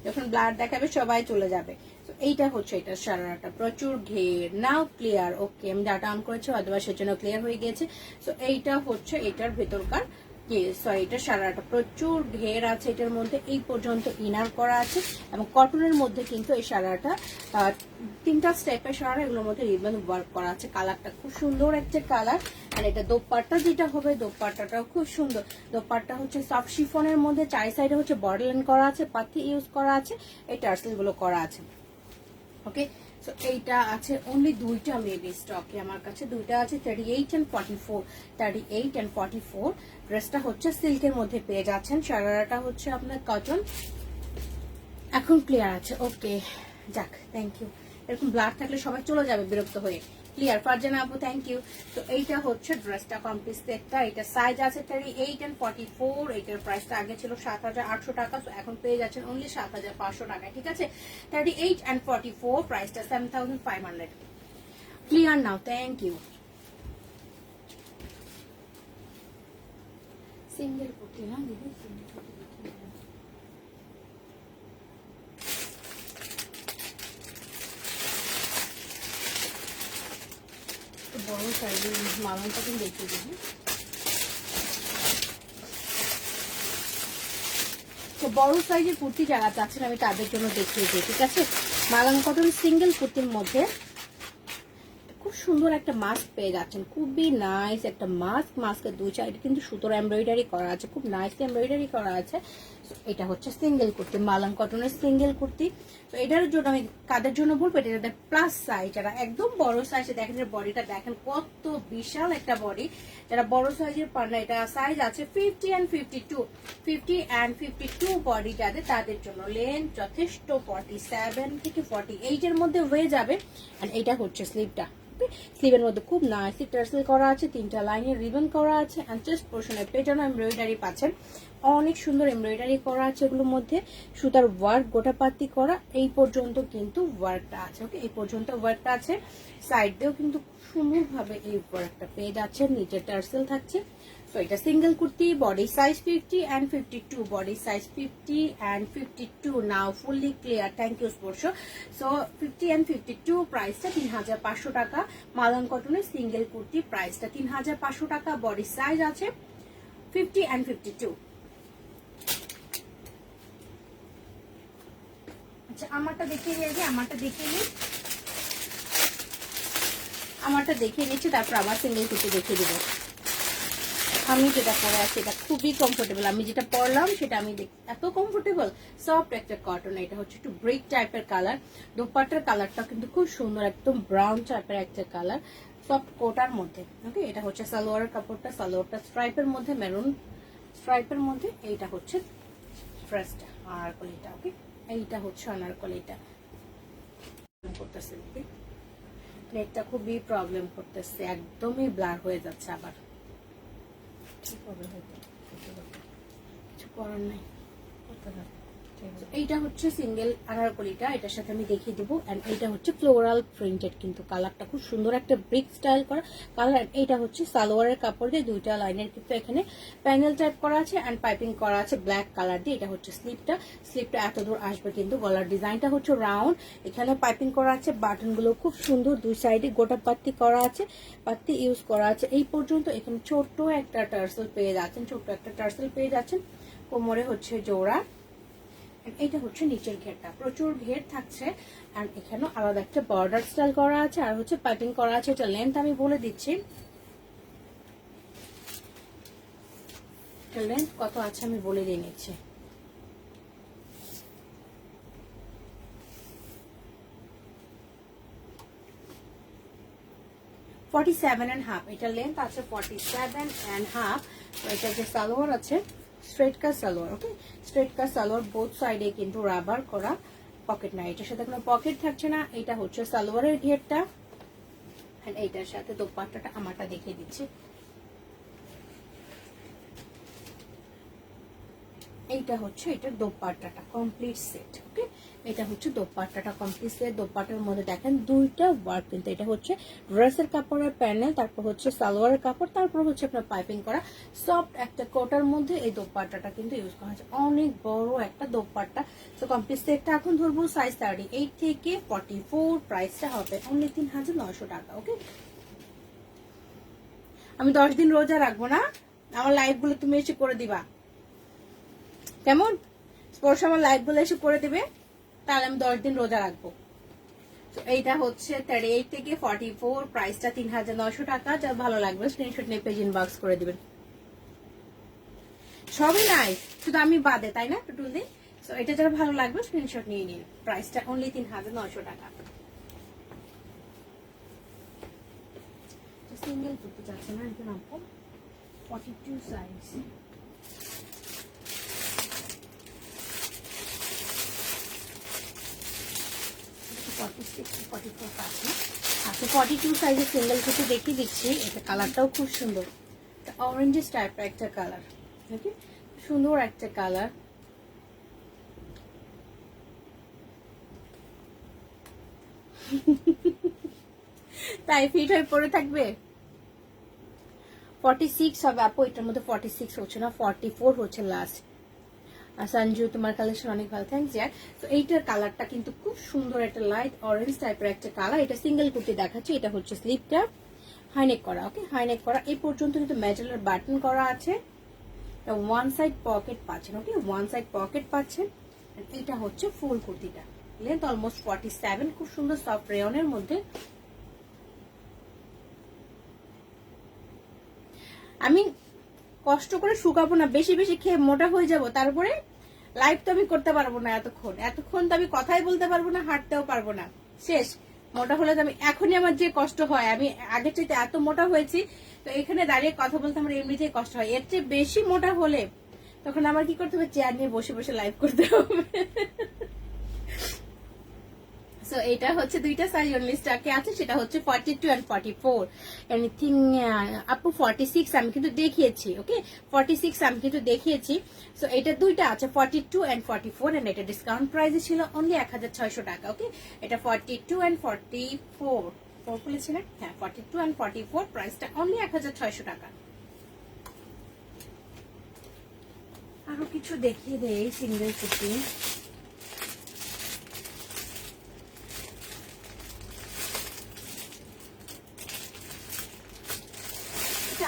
যখন ব্লাড দেখাবে সবাই চলে যাবে। তো এইটা হচ্ছে এটা সারাটা প্রচুর ঘের, নাও ক্লিয়ার, ওকে আমি ডাটা অন করেছি, অথবা সেজন্য ক্লিয়ার হয়ে গিয়েছে। তো এইটা হচ্ছে এটার ভেতরকার, সরি এটা সারাটা প্রচুর ঘের আছে, এটার মধ্যে এই পর্যন্ত ইনার করা আছে, এবং কটনের মধ্যে কিন্তু এই সারাটা 3টা স্টেপের সারা, এগুলোর মধ্যে রিবন ওয়ার্ক করা আছে। কালারটা খুব সুন্দর একটা কালার, আর এটা দোপাট্টা যেটা হবে, দোপাট্টাটাও খুব সুন্দর। দোপাট্টা হচ্ছে সফট শিফনের মধ্যে, চার সাইডে হচ্ছে বর্ডার লাইন করা আছে, পাতি ইউজ করা আছে, এই টার্সেল গুলো করা আছে, ওকে। সো এইটা আছে অনলি দুইটা মেবি স্টকে আমার কাছে, দুইটা আছে 38 and 44, 38 and 44। ড্রেসটা হচ্ছে সিল্কের মধ্যে পেয়ে যাচ্ছেন, সারারাটা হচ্ছে আপনার কটন। এখন ক্লিয়ার আছে, ওকে যাক, থ্যাংক ইউ। এরকম ব্লাড থাকলে সবাই চলে যাবে বিরক্ত হয়ে। ক্লিয়ার ফারজানা আপু, থ্যাংক ইউ। তো এইটা হচ্ছে ড্রেসটা কমপ্লিট সেটটা, এটা সাইজ আছে 38 and 44। এটার প্রাইসটা আগে ছিল 7,800 টাকা, তো এখন পেয়ে যাচ্ছেন অনলি 7,500 টাকায়, ঠিক আছে। 38 and 44 প্রাইসটা 7,500। ক্লিয়ার নাও, থ্যাংক ইউ। সিঙ্গেল কুর্তি না দিদি, সিঙ্গেল কুর্তি বড় সাইজের মালনটা কিন্তু দেখিয়ে দিবি। তো বড় সাইজের কুর্তি যারা চাচ্ছেন আমি তাদের জন্য দেখিয়ে দিই, ঠিক আছে। মালান কটন সিঙ্গেল কুর্তির মধ্যে খুব সুন্দর একটা মাস্ক পেয়ে যাচ্ছেন, খুবই নাইস একটা মাস্ক। মাস্কের দুই সাইডে কিন্তু সুতোর এমব্রয়ডারি করা আছে, খুব নাইস এমব্রয়ডারি করা আছে। এটা হচ্ছে সিঙ্গেল কুর্তি, মালান কটনের সিঙ্গেল কুর্তি। তো এটার জন্য আমি কাদের জন্য বলবো, এটা প্লাস সাইজ, যারা একদম বড় সাইজে দেখেন, বডিটা দেখেন কত বিশাল একটা বডি, যারা বড় সাইজের পান না, এটা সাইজ আছে 50 and 52, 50 and 52 বডি যাদের, তাদের জন্য লেন্থ যথেষ্ট 47 থেকে 48 এর মধ্যে হয়ে যাবে। আর এটা হচ্ছে স্লিভটা, ওকে। স্লিভের মধ্যে খুব নাইসলি টার্সেল করা আছে, 3টা লাইনের রিবন করা আছে, এন্ড চেস্ট পোর্শনে পেটানো এমব্রয়ডারি পাচ্ছেন। অনেক সুন্দর এমব্রয়ডারি করা আছে এগুলোর মধ্যে, সুতার ওয়ার্ক গোটাপাতি করা, এই পর্যন্ত কিন্তু ওয়ার্কটা আছে। ওকে, এই পর্যন্ত ওয়ার্কটা আছে। সাইড দিয়েও কিন্তু সুন্দরভাবে এই ওয়ার্কটা পেয়ে যাচ্ছে, নিচে টার্সেল থাকছে। সো এটা single kurti, body size 50 and 52, body size 50 and 52 now fully clear. Thank you Sparsha. So 50 and 52 প্রাইসটা 3500 টাকা। মালন কটনের সিঙ্গেল কুর্তি প্রাইসটা 3500 টাকা, বডি সাইজ আছে 50 and 52। আচ্ছা, আমারটা দেখিয়ে নিয়ে আমারটা দেখিয়ে নিচ্ছি, তারপর আবার সিঙ্গেল কুর্তি দেখিয়ে দেবো। আমি যেটা পরে আছি এটা খুবই কমফোর্টেবল, আমি যেটা পরলাম সেটা আমি এত কমফোর্টেবল, সফট একটা কটন। এটা হচ্ছে একটু ব্রিক টাইপের কালার, দোপাট্টার কালারটা কিন্তু খুব সুন্দর, একদম ব্রাউন টাইপের একটা কালার, সফট কোটার মধ্যে। ওকে, এটা হচ্ছে সালোয়ারের কাপড়টা, সালোয়ারটা স্ট্রাইপের মধ্যে, মেরুন স্ট্রাইপের মধ্যে। এইটা হচ্ছে ড্রেসটা আনারকলিটা। ওকে, এইটা হচ্ছে আনারকলিটা। করতেছে নেটটা খুবই প্রবলেম করতেছে, একদমই ব্লার হয়ে যাচ্ছে আবার, কিছু করার নাই। এইটা হচ্ছে সিঙ্গেল আনারকলিটা, এটার সাথে আমি দেখিয়ে দেবো। এন্ড এইটা হচ্ছে ফ্লোরাল প্রিন্টেড, কিন্তু কালারটা খুব সুন্দর, একটা ব্রিক স্টাইল করা কালার। এইটা হচ্ছে সালোয়ারের কাপড় দিয়ে 2টা লাইনের কিন্তু এখানে প্যানেল টাইপ করা আছে, এন্ড পাইপিং করা আছে ব্ল্যাক কালার দিয়ে। এটা হচ্ছে স্লিপটা এত দূর আসবে, কিন্তু গলার ডিজাইনটা হচ্ছে রাউন্ড, এখানে পাইপিং করা আছে, বাটন গুলো খুব সুন্দর, 2 সাইডে গোটা পাত্তি করা আছে, পাত্তি ইউজ করা আছে এই পর্যন্ত। এখানে ছোট্ট একটা টার্সেল পেয়ে যাচ্ছেন, কোমরে হচ্ছে জোড়া। এটা হচ্ছে নিচের ঘেরটা, প্রচুর ঘের থাকছে, এন্ড এখানে আলাদা একটা বর্ডার স্টাইল করা আছে, আর হচ্ছে পাইপিং করা আছে। এটা লেন্থ আমি বলে দিচ্ছি, লেন্থ কত আছে আমি বলে দিয়ে নিচ্ছি। (47.5) এটা লেন্থ আছে 47.5। এটা যে সালোয়ার আছে স্ট্রেট কাট সালোয়ার। ওকে, স্ট্রেট কাট সালোয়ার, বোথ সাইডে কিন্তু রাবার করা, পকেট নাই, এটার সাথে কোনো পকেট থাকছে না। এটা হচ্ছে সালোয়ারের ঘেরটা, এন্ড এইটার সাথে দোপাট্টাটা আমারটা দেখিয়ে দিচ্ছি। এইটা হচ্ছে এটার দোপাট্টাটা কমপ্লিট সেট। ওকে, এটা হচ্ছে দোপাট্টাটা কমপ্লিট সেট। দোপাট্টার মধ্যে দেখেন 2টা ওয়ার্ক, কিন্তু এটা হচ্ছে ড্রেসের কাপড়ের প্যানেল, তারপর হচ্ছে সালোয়ারের কাপড়, তারপর হচ্ছে আপনার পাইপিং করা সফট একটা কোটার মধ্যে এই দোপাট্টাটা কিন্তু ইউজ করা হয়েছে, অনেক বড় একটা দোপাট্টা। তো কমপ্লিট সেটটা এখন ধরবো সাইজ 38 থেকে 44, প্রাইসটা হবে অনলি 3900 টাকা। ওকে, আমি 10 দিন রোজা রাখবো না, আমার লাইভ গুলো তুমি এসে করে দিবা, কেমন? স্পর্শ আমার লাইভ গুলো এসে করে দিবে, তাহলে আমি 10 দিন রোজা রাখবো। তো এইটা হচ্ছে 38 থেকে 44, প্রাইসটা 3900 টাকা। যা ভালো লাগবে স্ক্রিনশট নিয়ে পেজ ইনবক্স করে দিবেন। সবই নাই, শুধু আমি বাদে, তাই না টুটুল দিন? তো এটা যারা ভালো লাগবে স্ক্রিনশট নিয়ে নিন, প্রাইসটা অনলি 3900 টাকা। সিঙ্গেল করতে চাচ্ছে না একজন আপু, 42 সাইজ। আচ্ছা, 42 সাইজের সিঙ্গেল কুর্তি দেখিয়ে দিচ্ছি। এটা কালারটাও খুব সুন্দর, অরেঞ্জ টাইপের একটা কালার। ওকে, সুন্দর একটা কালার। তাই ফিট হয়ে পড়ে থাকবে। 46 হবে আপু, এটার মধ্যে 46 হচ্ছে না, 44 হচ্ছে লাস্ট। সঞ্জু, তোমার কালেকশন অনেক ভালো, থ্যাংকস ইয়ার। তো এইটার কালারটা কিন্তু খুব সুন্দর, একটা লাইট অরেঞ্জ টাইপের একটা কালার। এটা সিঙ্গেল কুর্তি দেখাচ্ছি। এটা হচ্ছে স্লিপটা হাইনেক করা। ওকে, হাইনেক করা, এই পর্যন্ত কিন্তু মেটালের বাটন করা আছে, ওয়ান সাইড পকেট পাচ্ছেন। ওকে, ওয়ান সাইড পকেট পাচ্ছেন। এটা হচ্ছে ফুল কুর্তিটা, লেন্থ অলমোস্ট 47, খুব সুন্দর সফট রেয়নের মধ্যে। আমি কষ্ট করে শুকাবো না, বেশি বেশি খেয়ে মোটা হয়ে যাব, তারপরে লাইভ তো আমি করতে পারবো না, এতক্ষণ তো আমি কথাই বলতে পারবো না, হাঁটতেও পারবো না, শেষ। মোটা হলে তো আমি এখনই, আমার যে কষ্ট হয়, আমি আগের চাইতে এত মোটা হয়েছি, তো এখানে দাঁড়িয়ে কথা বলতে আমার এমনিতেই কষ্ট হয়, এর চেয়ে বেশি মোটা হলে তখন আমার কি করতে হবে, চেয়ার নিয়ে বসে বসে লাইভ করতে হবে। সো এটা হচ্ছে দুইটা সাইজ অনলি স্টকে আছে, সেটা হচ্ছে 42 এন্ড 44। এনিথিং আপু 46 আমি কিন্তু দেখিয়েছি, ওকে 46 আমি কিন্তু দেখিয়েছি। সো এটা দুইটা আছে 42 এন্ড 44, এন্ড এটা ডিসকাউন্ট প্রাইসে ছিল অনলি 1600 টাকা। ওকে, এটা 42 এন্ড 44 বলেছিলেন, হ্যাঁ 42 এন্ড 44 প্রাইসটা অনলি 1600 টাকা। আরো কিছু দেখিয়ে দেই সিঙ্গেল কুর্তি।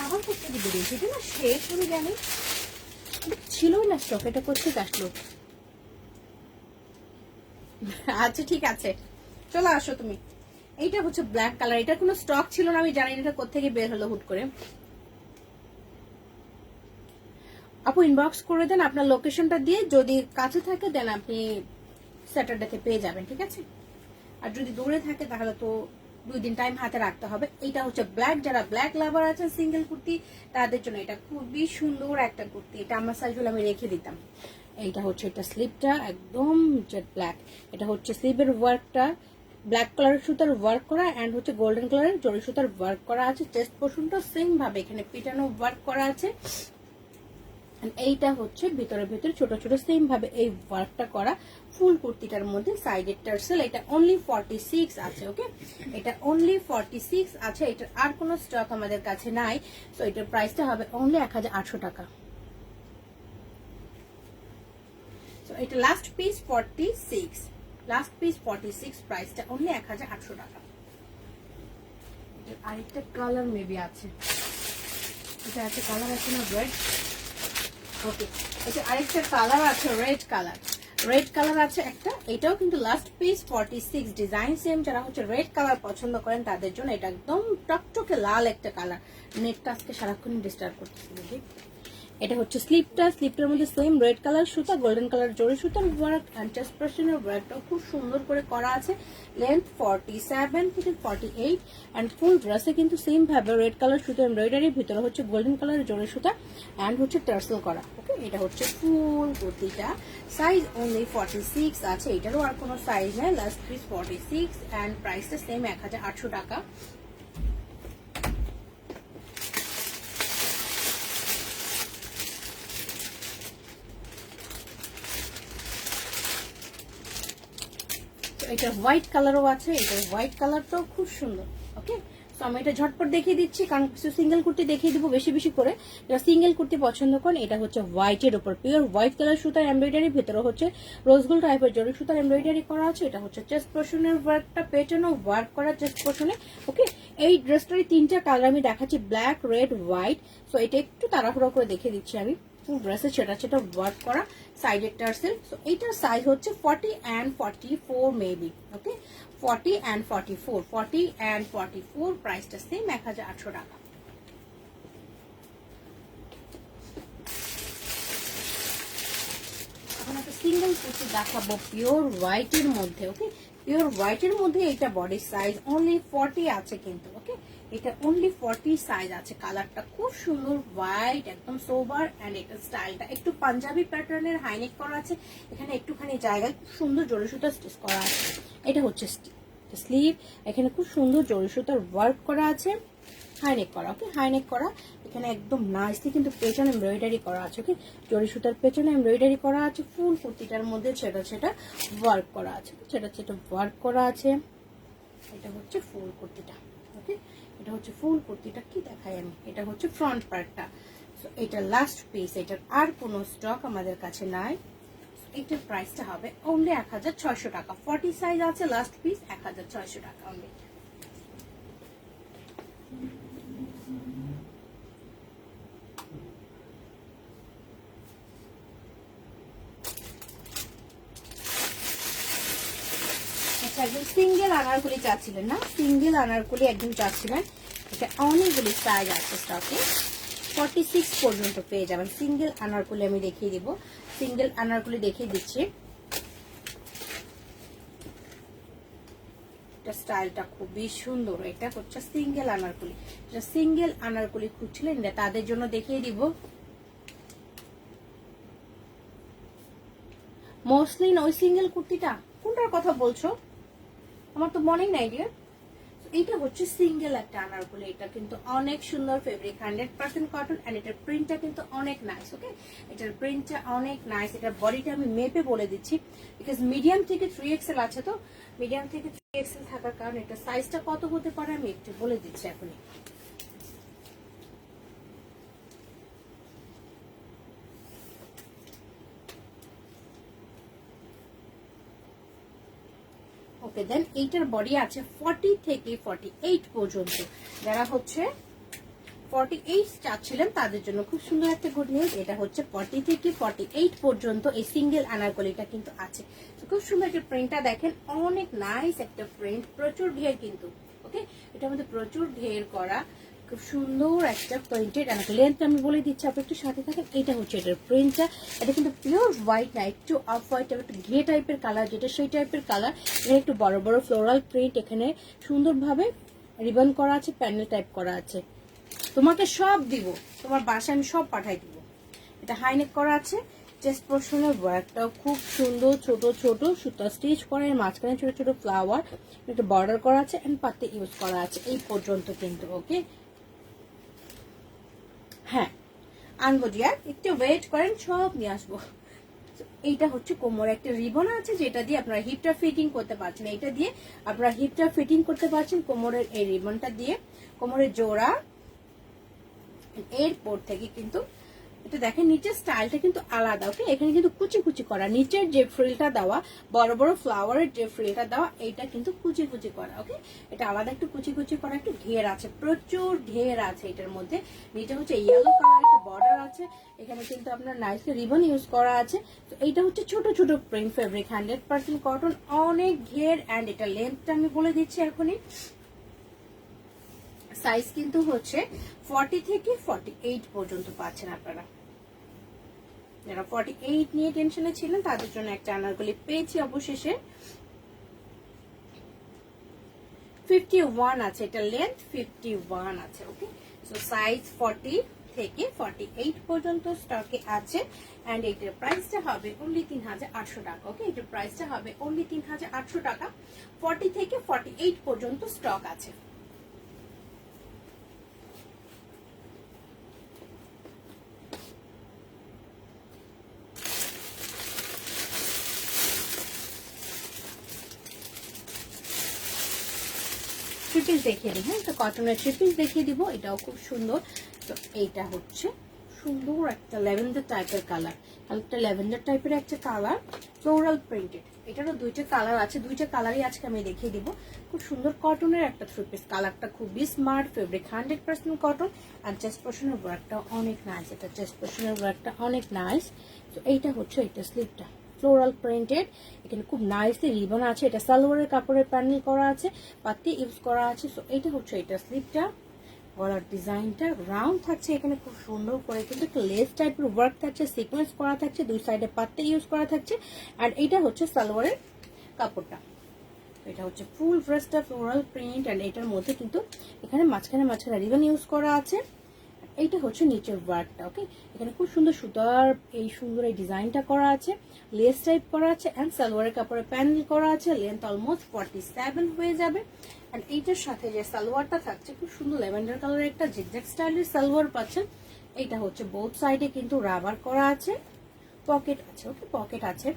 আবার করতে দিবে এটা না শেষ হয়ে গেল, ছিলই না স্টক, এটা করতে আসলো। আচ্ছা ঠিক আছে, চলো আসো তুমি। এইটা হচ্ছে ব্ল্যাক কালার, এটা কোনো স্টক ছিল না, আমি জানি না এটা কোথা থেকে বের হলো হুট করে। আপু ইনবক্স করে দেন আপনার লোকেশনটা দিয়ে, যদি কাছে থাকে দেন আপনি স্যাটারডেতে পেয়ে যাবেন, ঠিক আছে। আর যদি দূরে থাকে তাহলে তো 2 দিন টাইম হাতে রাখতে হবে। এটা হচ্ছে ব্ল্যাক, যারা ব্ল্যাক লাভার আছেন সিঙ্গেল কুর্তি তাদের জন্য এটা খুবই সুন্দর একটা কুর্তি। এটা আমার সাইজগুলো আমি রেখে দিতাম। এইটা হচ্ছে এটা স্লিপটা একদম জেড ব্ল্যাক, এটা হচ্ছে স্লিভের ওয়ার্কটা ব্ল্যাক কালারের সুতার ওয়ার্ক করা এন্ড হচ্ছে গোল্ডেন কালারের জরি সুতার ওয়ার্ক করা আছে। চেস্ট পোর্শনটা সেম ভাবে এখানে পিটানো ওয়ার্ক করা আছে। এইটা হচ্ছে ভিতরে ভিতরে ছোট ছোট সেম ভাবে এই ওয়ার্কটা করা ফুল কুর্তিটার মধ্যে সাইডের টার্সেল। এটা অনলি 46 আছে, ওকে এটা অনলি 46 আছে। এটার আর কোনো স্টক আমাদের কাছে নাই, সো এটার প্রাইসটা হবে অনলি 1800 টাকা। সো এটা লাস্ট পিস 46, লাস্ট পিস 46, প্রাইসটা অনলি 1800 টাকা। আরেকটা কালার মেবি আছে, এটা একটা কালার আছে না রেড, ওকে এটা আরেকটা কালার আছে রেড কালার, রেড কালার আছে একটা, এটাও কিন্তু লাস্ট পিস 46, ডিজাইন সেম। যারা হচ্ছে রেড কালার পছন্দ করেন তাদের জন্য এটা একদম টকটকে লাল একটা কালার। নেটটা আজকে সারাক্ষণ ডিস্টার্ব করতেছে দেখি। এটা হচ্ছে স্লিপটা, স্লিপটার মধ্যে সেম রেড কালার সুতা গোল্ডেন কালার জরি সুতার ওয়ার্ক এন্ড চেস্ট পোর্শনের ওয়ার্কটা খুব সুন্দর করে করা আছে। লেন্থ 47 থেকে 48 এন্ড ফুল ড্রেসে কিন্তু সেম ভাবে রেড কালার সুতা এমব্রয়ডারি, ভিতরে হচ্ছে গোল্ডেন কালার জরি সুতা এন্ড হচ্ছে টার্সেল করা। ওকে এটা হচ্ছে ফুল কুর্তিটা, সাইজ অনলি 46 আছে, এটারও আর কোনো সাইজ নেই। লাস্ট পিস 46 এন্ড প্রাইসটা সেম 1800 টাকা। এটা হোয়াইট কালারও আছে, এটা হোয়াইট কালারটাও খুব সুন্দর। ওকে তো আমি এটা ঝটপট দেখিয়ে দিচ্ছি, কারণ কিছু সিঙ্গেল কুর্তি দেখিয়ে দিব বেশি বেশি করে। যারা সিঙ্গেল কুর্তি পছন্দ করেন, এটা হচ্ছে হোয়াইটের উপর পিওর হোয়াইট কালার সুতার এমব্রয়ডারি, ভিতরে হচ্ছে রোজগোল টাইপের জরি সুতার এমব্রয়ডারি করা আছে। এটা হচ্ছে চেস্ট পোর্শনের ওয়ার্কটা পেটানো ওয়ার্ক করা চেস্ট পোর্শনে। ওকে এই ড্রেসটারই 3টা কালার আমি দেখাচ্ছি, ব্ল্যাক রেড হোয়াইট। সো এটা একটু তাড়াহুড়ো করে দেখিয়ে দিচ্ছি আমি। ফুল ড্রেসে সেটা সেটা ওয়ার্ক করা সাইডের টার্সেল। সো এইটার সাইজ হচ্ছে 40 and 44 maybe. Okay 40 and 44, 40 and 44, প্রাইসটা সেম 1800 টাকা। এখন একটা সিঙ্গেল কুর্তি দেখাবো পিওর হোয়াইটের মধ্যে। ওকে পিওর হোয়াইটের মধ্যে এটা বডি সাইজ অনলি 40 আছে কিন্তু। ওকে এটা অনলি 40 সাইজ আছে। কালারটা খুব সুন্দর হোয়াইট একদম সোবার এন্ড এটা স্টাইলটা একটু পাঞ্জাবি প্যাটার্নের হাইনেক করা আছে, এখানে একটুখানি জায়গায় খুব সুন্দর জরি সুতা স্টিচ করা আছে। এটা হচ্ছে স্লিভ, এখানে খুব সুন্দর জরি সুতার ওয়ার্ক করা আছে, হাইনেক করা। ওকে হাইনেক করা, এখানে একদম নাইসলি কিন্তু পেছনে এমব্রয়ডারি করা আছে। ওকে জরি সুতার পেছনে এমব্রয়ডারি করা আছে, ফুল কুর্তিটার মধ্যে সেটা সেটা ওয়ার্ক করা আছে, সেটা সেটা ওয়ার্ক করা আছে। এটা হচ্ছে ফুল কুর্তিটা। ওকে এটা হচ্ছে ফুল কুর্তিটা, কি দেখাই আমি, এটা হচ্ছে ফ্রন্ট পার্টটা। সো এটা লাস্ট পিস, এটার আর কোনো স্টক আমাদের কাছে নাই। এটার প্রাইসটা হবে অনলি 1600 টাকা। 40 সাইজ আছে, লাস্ট পিস 1600 টাকা অনলি। একজন সিঙ্গেল আনারকুলি চাচ্ছিলেন না, সিঙ্গেল আনারকুলি একজন চাচ্ছিলেন, এটা অনেকগুলি সাইজ আছে স্টকে, 46 পর্যন্ত পেয়ে যাবেন। সিঙ্গেল আনারকুলি আমি দেখিয়ে দিব, সিঙ্গেল আনারকুলি দেখিয়ে দিচ্ছি। এটা স্টাইলটা খুবই সুন্দর, এটা হচ্ছে সিঙ্গেল আনারকুলি। এটা সিঙ্গেল আনারকুলি খুঁজছিলেন তাদের জন্য দেখিয়ে দিব। মসলিন ওই সিঙ্গেল কুর্তিটা, কোনটার কথা বলছো? আমার তো মনেই নাই ডিয়ার। এটা হচ্ছে সিঙ্গেল একটা আনারকলি, এটা কিন্তু অনেক সুন্দর ফেব্রিক, 100% কটন, এন্ড এটার প্রিন্টটা কিন্তু অনেক নাইস। ওকে, এটার প্রিন্টটা অনেক নাইস। এটার বডিটা আমি মেপে বলে দিচ্ছি, বিকজ মিডিয়াম থেকে 3XL আছে, তো মিডিয়াম থেকে 3XL থাকার কারণে এটা সাইজটা কত হতে পারে আমি একটু বলে দিচ্ছি এখনই। ওকে, দেন এইটার বডি আছে 40 থেকে 48 পর্যন্ত। যারা হচ্ছে 48 চাচ্ছিলেন তাদের জন্য খুব সুন্দর একটা গুড নিউজ, এটা হচ্ছে 40 থেকে 48 পর্যন্ত এই সিঙ্গেল আনারকলিটা কিন্তু আছে। তো খুব সুন্দর একটা প্রিন্টটা দেখেন, অনেক নাইস একটা প্রিন্ট, প্রচুর ঘের কিন্তু। ওকে, এটার মধ্যে প্রচুর ঘের করা, খুব সুন্দর একটা প্রিন্টেড আনারকলি। লেন্থটা আমি বলে দিচ্ছি, আপনি একটু সাথে থাকেন। এটা হচ্ছে এটার প্রিন্টটা, এটা কিন্তু পিওর হোয়াইট না, একটু অফ হোয়াইট, একটু ঘে টাইপের কালার, যেটা সেই টাইপের কালার। এখানে একটু বড় বড় ফ্লোরাল প্রিন্ট, এখানে সুন্দরভাবে রিবন করা আছে, প্যানেল টাইপ করা আছে। তোমাকে সব দিব, তোমার বাসায় আমি সব পাঠাই দিব। এটা হাইনেক করা আছে, চেস্ট পোর্শনের ওয়ার্কটাও খুব সুন্দর, ছোট ছোট সুতা স্টিচ করা, এর মাঝখানে ছোট ছোট ফ্লাওয়ার, একটা বর্ডার করা আছে এন্ড পাতে ইউজ করা আছে এই পর্যন্ত কিন্তু। ওকে, হ্যাঁ আনবো ডিয়ার, একটু ওয়েট করেন, সব নিয়ে আসবো। এইটা হচ্ছে কোমরে একটা রিবন আছে, যেটা দিয়ে আপনারা হিপটা ফিটিং করতে পারছেন। এটা দিয়ে আপনারা হিপটা ফিটিং করতে পারছেন কোমরের এই রিবনটা দিয়ে, কোমরের জোড়া। এরপর থেকে কিন্তু এটা দেখেন নিচের স্টাইলটা কিন্তু আলাদা। ওকে, এখানে কিন্তু কুচি কুচি করা, নিচের যে ফ্রিলটা দেওয়া, বড় বড় ফ্লাওয়ারের যে ফ্রিলটা দেওয়া, এইটা কিন্তু কুচি কুচি করা। ওকে, এটা আলাদা একটু কুচি কুচি করা, একটু ঘের আছে, প্রচুর ঘের আছে এটার মধ্যে। নিচে হচ্ছে ইয়েলো কালার একটা বর্ডার আছে, এখানে কিন্তু আপনার নাইস রিবন ইউজ করা আছে। তো এইটা হচ্ছে ছোট ছোট প্রিন্ট ফেব্রিক, 100% কটন, অনেক ঘের। এন্ড এটা লেন্থটা আমি বলে দিচ্ছি এখনই, সাইজ কিন্তু হচ্ছে 40 থেকে 48 পর্যন্ত পাচ্ছেন আপনারা। যারা 48 নিয়ে টেনশনে ছিলেন তাদের জন্য একটা আনারকলি পেয়েছি অবশেষে। 51 আছে, এটা লেন্থ 51 আছে। ওকে, সো সাইজ 40 থেকে 48 পর্যন্ত স্টকে আছে। এন্ড এটার প্রাইসটা হবে অনলি 3800 টাকা। ওকে, এটার প্রাইসটা হবে অনলি 3800 টাকা। 40 থেকে 48 পর্যন্ত স্টক আছে। থ্রি পিস দেখিয়ে দিই, হ্যাঁ, একটা কটনের থ্রি পিস দেখিয়ে দিব, এটাও খুব সুন্দর। তো এইটা হচ্ছে সুন্দর একটা ল্যাভেন্ডার টাইপের কালার, একটা ল্যাভেন্ডার টাইপের একটা কালার, ফ্লোরাল প্রিন্টেড। এটারও দুইটা কালার আছে, দুইটা কালারই আজকে আমি দেখিয়ে দিব। খুব সুন্দর কটনের একটা থ্রি পিস, কালারটা খুবই স্মার্ট, ফেব্রিক 100% কটন। আর চেস্ট পোর্শনের ওয়ার্কটা অনেক নাইস, এটা চেস্ট পোর্শনের ওয়ার্কটা অনেক নাইস। তো এইটা হচ্ছে এটা স্লিপটা, ফ্লোরাল প্রিন্টেড, এখানে খুব নাইসলি রিবন আছে, এটা সালোয়ারের কাপড়ের প্যানেল করা আছে, পাতি ইউজ করা আছে। সো এইটা হচ্ছে এটা স্লিপটা, গলার ডিজাইনটা রাউন্ড থাকছে, এখানে খুব সুন্দর করে কিন্তু একটা লেস টাইপের ওয়ার্ক থাকছে, সিকোয়েন্স করা থাকছে, দুই সাইডে পাতি ইউজ করা থাকছে। আর এইটা হচ্ছে সালোয়ারের কাপড়টা, এটা হচ্ছে ফুল ড্রেসটা ফ্লোরাল প্রিন্ট। এন্ড এটার মধ্যে কিন্তু এখানে মাঝখানে মাঝখানে রিবন ইউজ করা আছে। এইটা হচ্ছে নিচের ওয়ার্কটা। ওকে, এখানে খুব সুন্দর সুতার এই সুন্দর এই ডিজাইনটা করা আছে, লেস টাইপ করা আছে, এন্ড সালোয়ারের কাপড়ে প্যানেল করা আছে। লেন্থ অলমোস্ট 47 হয়ে যাবে। এন্ড এইটার সাথে যে সালোয়ারটা থাকছে খুব সুন্দর ল্যাভেন্ডার কালারের একটা জিগজ্যাগ স্টাইলের সালোয়ার পাচ্ছেন। এইটা হচ্ছে বোথ সাইডে কিন্তু রাবার করা আছে, পকেট আছে। ওকে, পকেট আছে।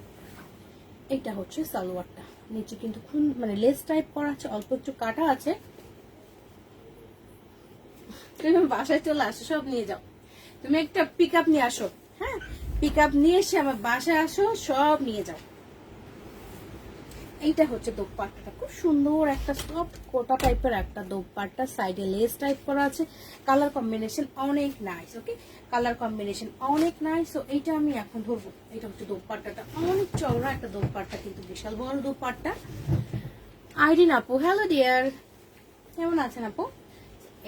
এইটা হচ্ছে সালোয়ারটা, নিচে কিন্তু মানে লেস টাইপ করা আছে, অল্প একটু কাটা আছে। তুমি বাসায় চলে আসো, সব নিয়ে যাও, তুমি একটা পিক আপ নিয়ে আসো, হ্যাঁ, পিক আপ নিয়ে এসে আমার বাসায় আসো, সব নিয়ে যাও। এইটা হচ্ছে দোপাট্টাটা, খুব সুন্দর একটা সফট কোটা টাইপের একটা দোপাট্টা, সাইডে লেস টাইপ করা আছে, কালার কম্বিনেশন অনেক নাইস। ওকে, কালার কম্বিনেশন অনেক নাইস। তো এইটা আমি এখন ধরবো, এটা হচ্ছে দোপাট্টাটা, অনেক চওড়া একটা দোপাট্টা, কিন্তু বিশাল বড় দোপাট্টা। আইরিন আপু, হ্যালো ডিয়ার, কেমন আছেন আপু?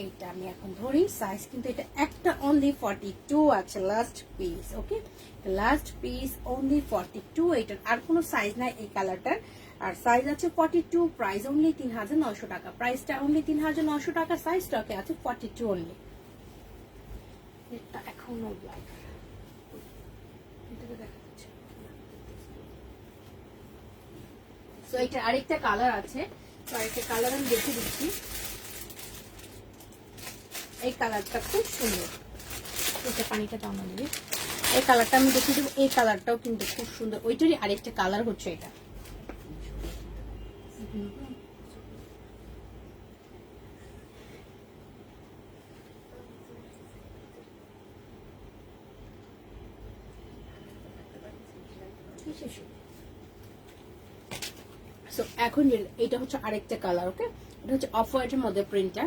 এইটা আমি এখন ধরি, সাইজ কিন্তু এটা একটা অনলি 42 আছে, লাস্ট পিস। ওকে, লাস্ট পিস অনলি 42, এটার আর কোনো সাইজ নাই এই কালারটার। আর সাইজ আছে 42, প্রাইস অনলি 3900 টাকা, প্রাইসটা অনলি 3900 টাকা, সাইজ স্টকে আছে 42 অনলি। এটা এখনো ব্ল্যাক, এটাকে দেখা যাচ্ছে। সো এটা আরেকটা কালার আছে, কয়েকটা কালার আমি দেখে দিচ্ছি। এই কালারটা খুব সুন্দর, এটা পানিটা টানা দিবি। এই কালারটা আমি দেখিয়ে দেবো, এই কালারটাও কিন্তু খুব সুন্দর। ওইটারই আরেকটা কালার হচ্ছে এটা। সো এখন এটা হচ্ছে আরেকটা কালার। ওকে, এটা হচ্ছে অফ হোয়াইটের মধ্যে প্রিন্টটা।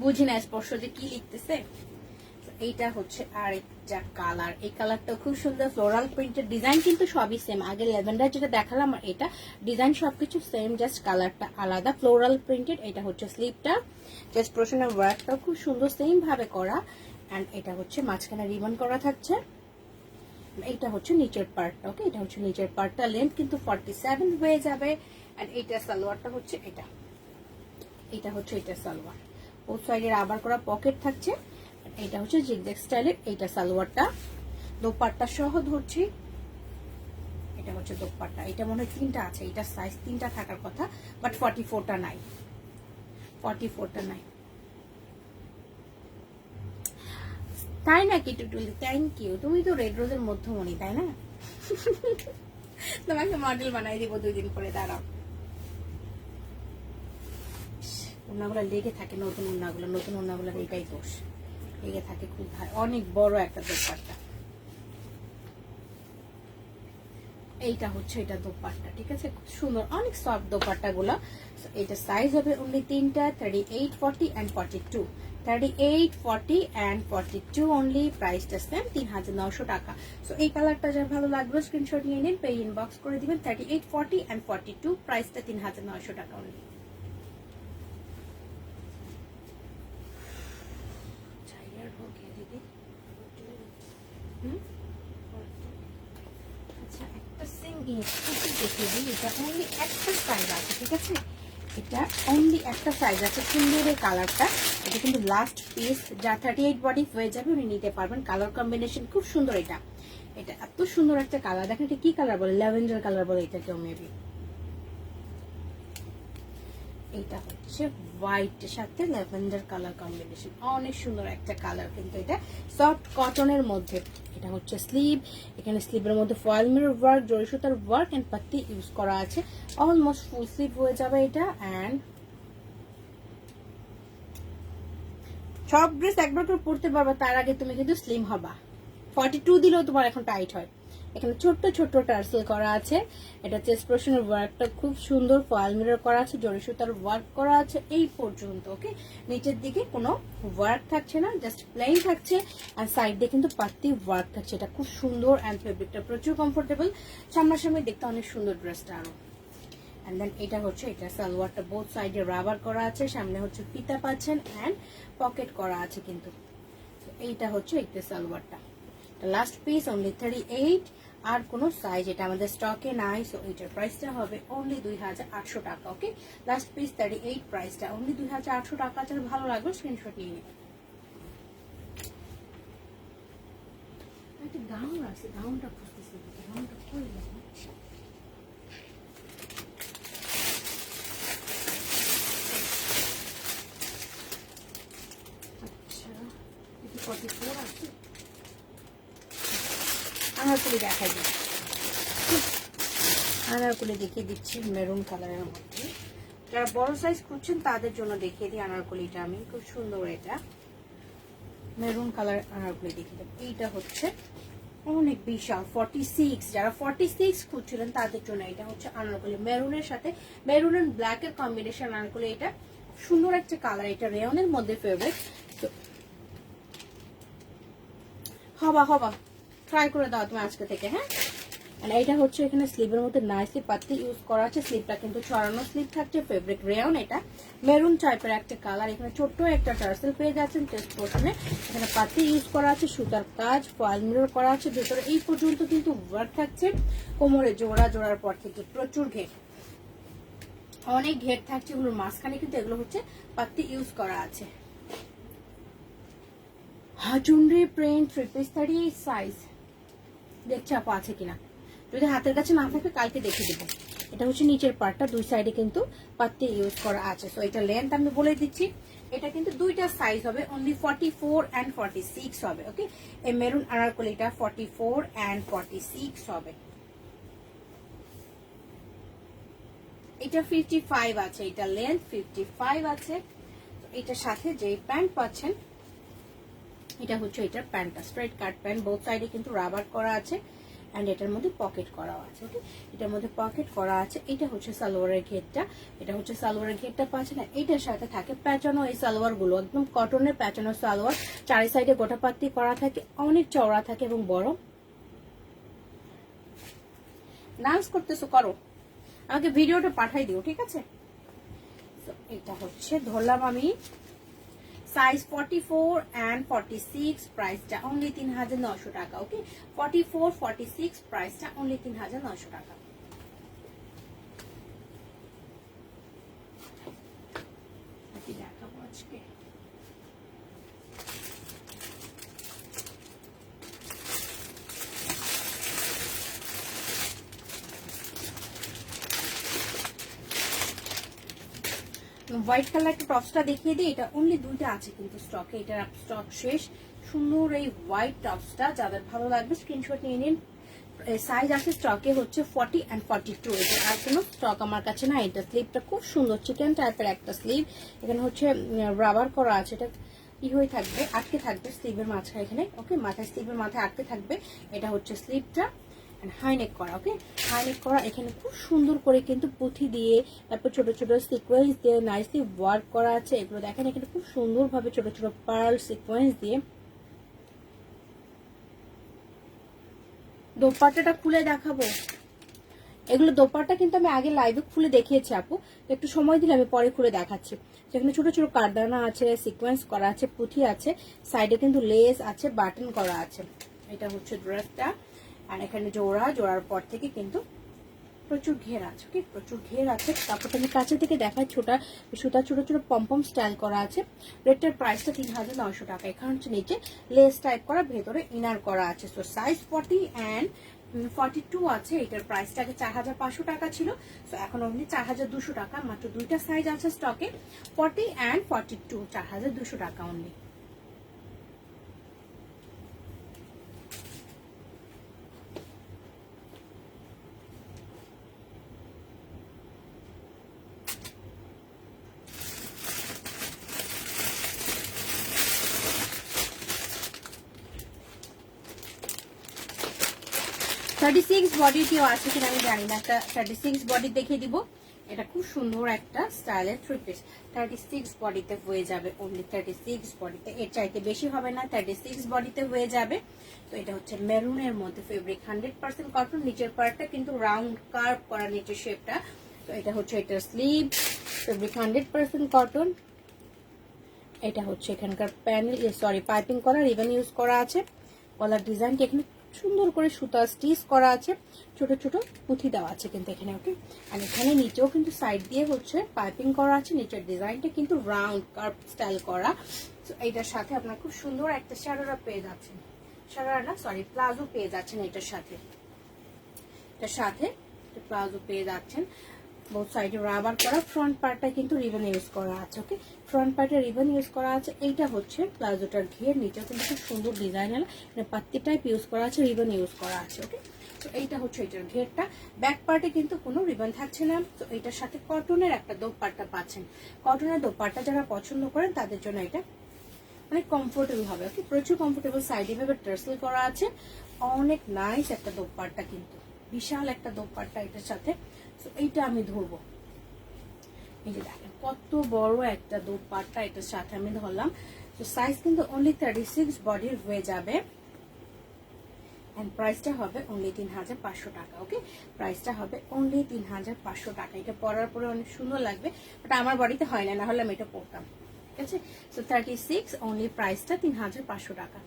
বুঝি না স্পর্শ যে কি লিখতেছে। এইটা হচ্ছে আরেকটা কালার। এই কালারটা খুব সুন্দর, ফ্লোরাল প্রিন্টের। ডিজাইন কিন্তু সবই সেম, আগে ল্যাভেন্ডার যেটা দেখালাম আর এটা ডিজাইন সবকিছু সেম, জাস্ট কালারটা আলাদা। Floral printed. এটা হচ্ছে স্লিপটা, জাস্ট পোর্শনের ওয়ার্কটা খুব সুন্দর সেম ভাবে করা। এন্ড এটা হচ্ছে মাঝখানে রিবন করা থাকছে। এটা হচ্ছে নিচের পার্টটা। ওকে, এটা হচ্ছে নিচের পার্টটা। লেন্থ কিন্তু 47 হয়ে যাবে। এন্ড এইটা সালোয়ারটা হচ্ছে এটা। এটা হচ্ছে এটা সালোয়ার। ও সাইডে রাবার করা পকেট থাকছে। এটা হচ্ছে জিগজ্যাগ স্টাইলের। এইটা সালোয়ারটা। দোপাট্টা সহ ধরছি। এটা হচ্ছে দোপাট্টা। এটা মনে হয় 3টা আছে, এটা সাইজ 3টা থাকার কথা, বাট 44টা নাই। 44টা নাই। তাই নাকি টুটুলি? Thank you. তুমি তো রেড রোজের মধ্যমণি, তাই না? তোমাকে মডেল বানাই দিব 2 দিন পরে, দাঁড়াও। ওনাগুলো লেগে থাকে, নতুন ওনাগুলোর এটাই দোষ, লেগে থাকে খুব। অনেক বড় একটা দোপাট্টা। এইটা হচ্ছে এটা দোপাট্টা, ঠিক আছে? খুব সুন্দর, অনেক সফট দোপাট্টা গুলো। এটা সাইজ হবে অনলি 3টা, 38, 40 এন্ড 42। 38, 40 and 42 only. প্রাইসটা সেম, 3900 টাকা। সো এই কালারটা যার ভালো লাগলো স্ক্রিনশট নিয়ে নিন, পে ইনবক্স করে দিবেন। 38, 40 এন্ড 42, প্রাইসটা 3900 টাকা অনলি। আচ্ছা, একটা সিঙ্গেল দেখিয়ে দিই। এটা অনলি একটা সাইজ আছে, ঠিক আছে? এটা অনলি একটা সাইজ আছে। সুন্দর এই কালারটা। এটা কিন্তু লাস্ট পিস, যা 38 বডি হয়ে যাবে উনি নিতে পারবেন। কালার কম্বিনেশন খুব সুন্দর। এটা এটা এত সুন্দর একটা কালার। দেখেন এটা কি কালার বলে? ল্যাভেন্ডার কালার বলে এটা কেউ মেবি। এটা হচ্ছে হোয়াইটের সাথে ল্যাভেন্ডার কালার কম্বিনেশন, অনেক সুন্দর একটা কালার। কিন্তু এটা সফট কটনের মধ্যে। এটা হচ্ছে স্লিভ। এখানে স্লিভের মধ্যে ফয়েল মিরর ওয়ার্ক, জরি সুতার ওয়ার্ক এন্ড পাত্তি ইউজ করা আছে। অলমোস্ট ফুল স্লিভ হয়ে যাবে এটা। এন্ড সব ড্রেস একবার করে পরতে পারবে, তার আগে তুমি কিন্তু স্লিম হবা। 42 দিলেও তোমার এখন টাইট হয়। এখানে ছোট্ট ছোট্ট টার্সেল করা আছে। এটা চেস্ট পোর্শনের ওয়ার্কটা খুব সুন্দর, ফয়েল মিরর করা আছে, জরি সুতার ওয়ার্ক করা আছে এই পর্যন্ত। ওকে, নিচের দিকে কোনো ওয়ার্ক থাকছে না, জাস্ট প্লেন থাকছে। আর সাইড দিয়ে কিন্তু পাত্তি ওয়ার্ক থাকছে। এটা খুব সুন্দর এন্ড ফেব্রিকটা প্রচুর কমফোর্টেবল। সামনাসামনি দেখতে অনেক সুন্দর ড্রেসটা আরো। এন্ড দেন এটা হচ্ছে এটা সালোয়ারটা, বোথ সাইডে রাবার করা আছে, সামনে হচ্ছে ফিতা পাচ্ছেন এন্ড পকেট করা আছে কিন্তু। এইটা হচ্ছে একটা সালোয়ারটা। Last piece only 38। আর কোন সাইজ এটা আমাদের স্টকে নাই। সো এটার প্রাইসটা হবে অনলি 2800 টাকা। ওকে, লাস্ট পিস 38, প্রাইসটা অনলি 2800 টাকা। যার ভালো লাগবে স্ক্রিনশট নিয়ে নিন। একটা গাউন আছে, গাউনটা খুঁজতেছি, গাউনটা কই গেল? আচ্ছা, এটা 44 আছে। আনারকলি দেখাই দিই, আনারকলি দেখিয়ে দিচ্ছি মেরুন কালারের মধ্যে। যারা বড় সাইজ খুঁজছেন তাদের জন্য দেখিয়ে দিই আনারকলিটা আমি। খুব সুন্দর, এটা মেরুন কালার আনারকলি দেখিয়ে দেব। এইটা হচ্ছে অনেক বিশাল 46। যারা 46 খুঁজছিলেন তাদের জন্য এটা হচ্ছে আনারকলি, মেরুনের সাথে মেরুন এন্ড ব্ল্যাক এর কম্বিনেশন আনারকলি। এটা সুন্দর একটা কালার, এটা রেয়নের মধ্যে ফেভারিট। হবা হবা ট্রাই করে দাও তুমি আজকে থেকে, হ্যাঁ। আর এটা হচ্ছে এখানে স্লিভের মধ্যে নাইসলি পাত্তি ইউজ করা আছে। স্লিভটা কিন্তু ছড়ানো স্লিভ থাকছে, ফেব্রিক রেয়ন। এটা মেরুন টাইপের একটা কালার। এখানে ছোট্ট একটা টার্সেল পেয়ে যাচ্ছেন চেস্ট পোর্শনে। এখানে পাত্তি ইউজ করা আছে, সুতার কাজ, ফয়েল মিরর করা আছে ভেতরে। এই পর্যন্ত কিন্তু ওয়ার্ক থাকছে। কোমরে জোড়া জোড়ার পর থেকে প্রচুর ঘের, অনেক ঘের থাকছে। এগুলোর মাঝখানে কিন্তু এগুলো হচ্ছে পাত্তি ইউজ করা আছে। হাজুন্ডি প্রিন্ট 3 পিস 38 সাইজ দেখছি আপু আছে কিনা, যদি হাতের কাছে না থাকে কালকে দেখে দেবো। এটা হচ্ছে নিচের পার্টটা, দুই সাইডে কিন্তু পাত্তি ইউজ করা আছে। সো এটা লেন্থ আমি বলে দিচ্ছি, এটা কিন্তু দুইটা সাইজ হবে, অনলি 44 and 46 হবে। ওকে, এই মেরুন আনারকলিটা 44 and 46 হবে। এটা 55 আছে, এটা লেন্থ 55 আছে। এটার সাথে যে প্যান্ট পাচ্ছেন এটা হচ্ছে এটার প্যান্টটা, স্ট্রেট কাট প্যান্ট, বোথ সাইডে কিন্তু রাবার করা আছে এন্ড এটার মধ্যে পকেট করা আছে। ওকে, এটার মধ্যে পকেট করা আছে। এটা হচ্ছে সালোয়ারের ঘেরটা, এটা হচ্ছে সালোয়ারের ঘেরটা পাচ্ছেন। না এটার সাথে থাকে প্যাচানো, এই সালোয়ার গুলো একদম কটনের প্যাচানো সালোয়ার, চারি সাইডে গোটাপাত্তি করা থাকে, অনেক চওড়া থাকে এবং বড়। ডান্স করতেছো করো, আমাকে ভিডিওটা পাঠাই দিও, ঠিক আছে? এটা হচ্ছে ধরলাম আমি সাইজ 44 and 46, প্রাইসটা অনলি 3900 টাকা। ওকে, 44 46 প্রাইসটা অনলি 3900 টাকা। দেখাবো আজকে হোয়াইট কালার একটা টপসটা দেখিয়ে দিই, এটা অনলি দুইটা আছে কিন্তু স্টকে, এটার স্টক শেষ। সুন্দর এই হোয়াইট টপসটা, যাদের ভালো লাগবে স্ক্রিনশট নিয়ে নিন। সাইজ আছে স্টকে হচ্ছে 40 and 42, এটা আর কোনো স্টক আমার কাছে না। এটা স্লিভটা খুব সুন্দর, চিকেন টাইপের একটা স্লিভ, এখানে হচ্ছে রাবার করা আছে, এটা কি হয়ে থাকবে, আটকে থাকবে স্লিভের মাঝখানে এখানে। ওকে, মাথায় স্লিভের মাথায় আটকে থাকবে। এটা হচ্ছে স্লিভটা, হাইনেক করা। ওকে, হাইনেক করা, এখানে খুব সুন্দর করে কিন্তু পুঁথি দিয়ে, তারপর ছোট ছোট সিকোয়েন্স দিয়ে নাইসলি ওয়ার্ক করা আছে। এগুলো দেখেন এখানে খুব সুন্দরভাবে ছোট ছোট পার্ল সিকোয়েন্স দিয়ে। দোপাট্টাটা খুলে দেখাবো, এগুলো দোপাট্টা কিন্তু আমি আগে লাইভে খুলে দেখিয়েছি আপু, একটু সময় দিলে আমি পরে খুলে দেখাচ্ছি। সেখানে ছোট ছোট কারদানা আছে, সিকোয়েন্স করা আছে, পুঁথি আছে, সাইডে কিন্তু লেস আছে, বাটন করা আছে। এটা হচ্ছে ড্রেসটা, আর এখানে জোড়ার পর থেকে কিন্তু প্রচুর ঘের আছে। ওকে, প্রচুর ঘের আছে। তারপর আমি কাছে থেকে দেখাই, সুতা ছোট ছোট পম্পম স্টাইল করা আছে। রেটটার প্রাইসটা 3900 টাকা। এখানে হচ্ছে নিচে লেস টাইপ করা, ভেতরে ইনার করা আছে। সো সাইজ 40 and 42 আছে। এটার প্রাইসটা আগে 4500 টাকা ছিল, সো এখন অনলি 4200 টাকা। মাত্র দুইটা সাইজ আছে স্টকে, 40 and 42, 4200 টাকা অনলি। থার্টি সিক্স বডি কেউ আছে কিনা আমি জানি না, একটা 36 বডি দেখিয়ে দিব। এটা খুব সুন্দর একটা স্টাইলের 3 পিস, 36 বডিতে হয়ে যাবে, অনলি 36 বডিতে, এর চাইতে বেশি হবে না, 36 বডিতে হয়ে যাবে। তো এটা হচ্ছে মেরুনের মধ্যে ফেব্রিক, 100% কটন, নিচের পার্টটা কিন্তু রাউন্ড কার্ভ করা নিচের শেপটা। তো এটা হচ্ছে এটার স্লিভ, ফেব্রিক 100% কটন। এটা হচ্ছে এখানকার প্যানেল, সরি পাইপিং করা, রিবন ইউজ করা আছে। গলার ডিজাইনটা এখানে সুন্দর করে সুতা স্টিচ করা আছে, ছোট ছোট পুঁথি দেওয়া আছে কিন্তু এখানে। ওকে, আর এখানে নিচেও কিন্তু সাইড দিয়ে হচ্ছে পাইপিং করা আছে, নিচের ডিজাইনটা কিন্তু রাউন্ড কার্ভ স্টাইল করা। তো এইটার সাথে আপনার খুব সুন্দর একটা শারারা পেয়ে যাচ্ছেন, শারারা না সরি প্লাজো পেয়ে যাচ্ছেন এটার সাথে। এটার সাথে প্লাজো পেয়ে যাচ্ছেন, বোথ সাইডে রাবার করা, ফ্রন্ট পার্টটা কিন্তু রিবন ইউজ করা আছে। ওকে, ফ্রন্ট পার্টে রিবন ইউজ করা আছে। এইটা হচ্ছে প্লাজোটার ঘের, নিচে কিন্তু খুব সুন্দর ডিজাইন এলো, পাত্তি টাইপ ইউজ করা আছে, রিবন ইউজ করা আছে। ওকে, তো এইটা হচ্ছে এটার ঘেরটা। ব্যাক পার্টে কিন্তু কোনো রিবন থাকছে না। তো এটার সাথে কটনের একটা দোপাট্টা পাচ্ছেন। কটনের দোপাট্টা যারা পছন্দ করেন তাদের জন্য এটা অনেক কমফোর্টেবল হবে। ওকে, প্রচুর কমফোর্টেবল, সাইডে ভাবে টার্সেল করা আছে, অনেক নাইস একটা দোপাট্টা, কিন্তু বিশাল একটা দোপাট্টা এটার সাথে। তো এইটা আমি ধরবো, এই যে দেখেন কত বড় একটা দোপাট্টা এটার সাথে আমি ধরলাম। তো সাইজ কিন্তু অনলি 36 বডির হয়ে যাবে, এন্ড প্রাইসটা হবে অনলি 3500 টাকা। ওকে, প্রাইসটা হবে অনলি 3500 টাকা। এটা পরার পরে অনেক সুন্দর লাগবে, বাট আমার বডিতে হয় না, না হলে আমি এটা পরতাম। ঠিক আছে, সো 36 অনলি, প্রাইসটা 3500 টাকা।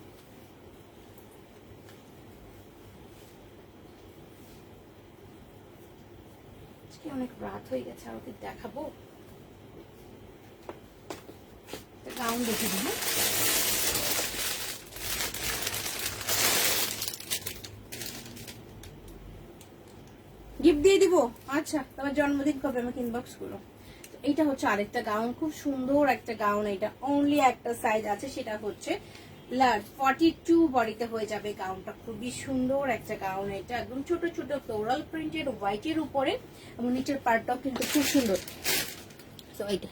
অনেক রাত হয়ে গেছে, আর ওকে দেখাবো গাউন দেখে দিব। দিয়ে দিব। আচ্ছা, তোমার জন্মদিন কবে আমাকে ইনবক্স করো। এইটা হচ্ছে আরেকটা গাউন, খুব সুন্দর একটা গাউন। এটা অনলি একটা সাইজ আছে, সেটা হচ্ছে লার্জ 42 বডিতে হয়ে যাবে গাউনটা। খুবই সুন্দর একটা গাউন। এটা একদম ছোট ছোট ফ্লোরাল প্রিন্টেড হোয়াইটের উপরে, এবং নিচের পার্টটাও কিন্তু খুব সুন্দর। তো এইটা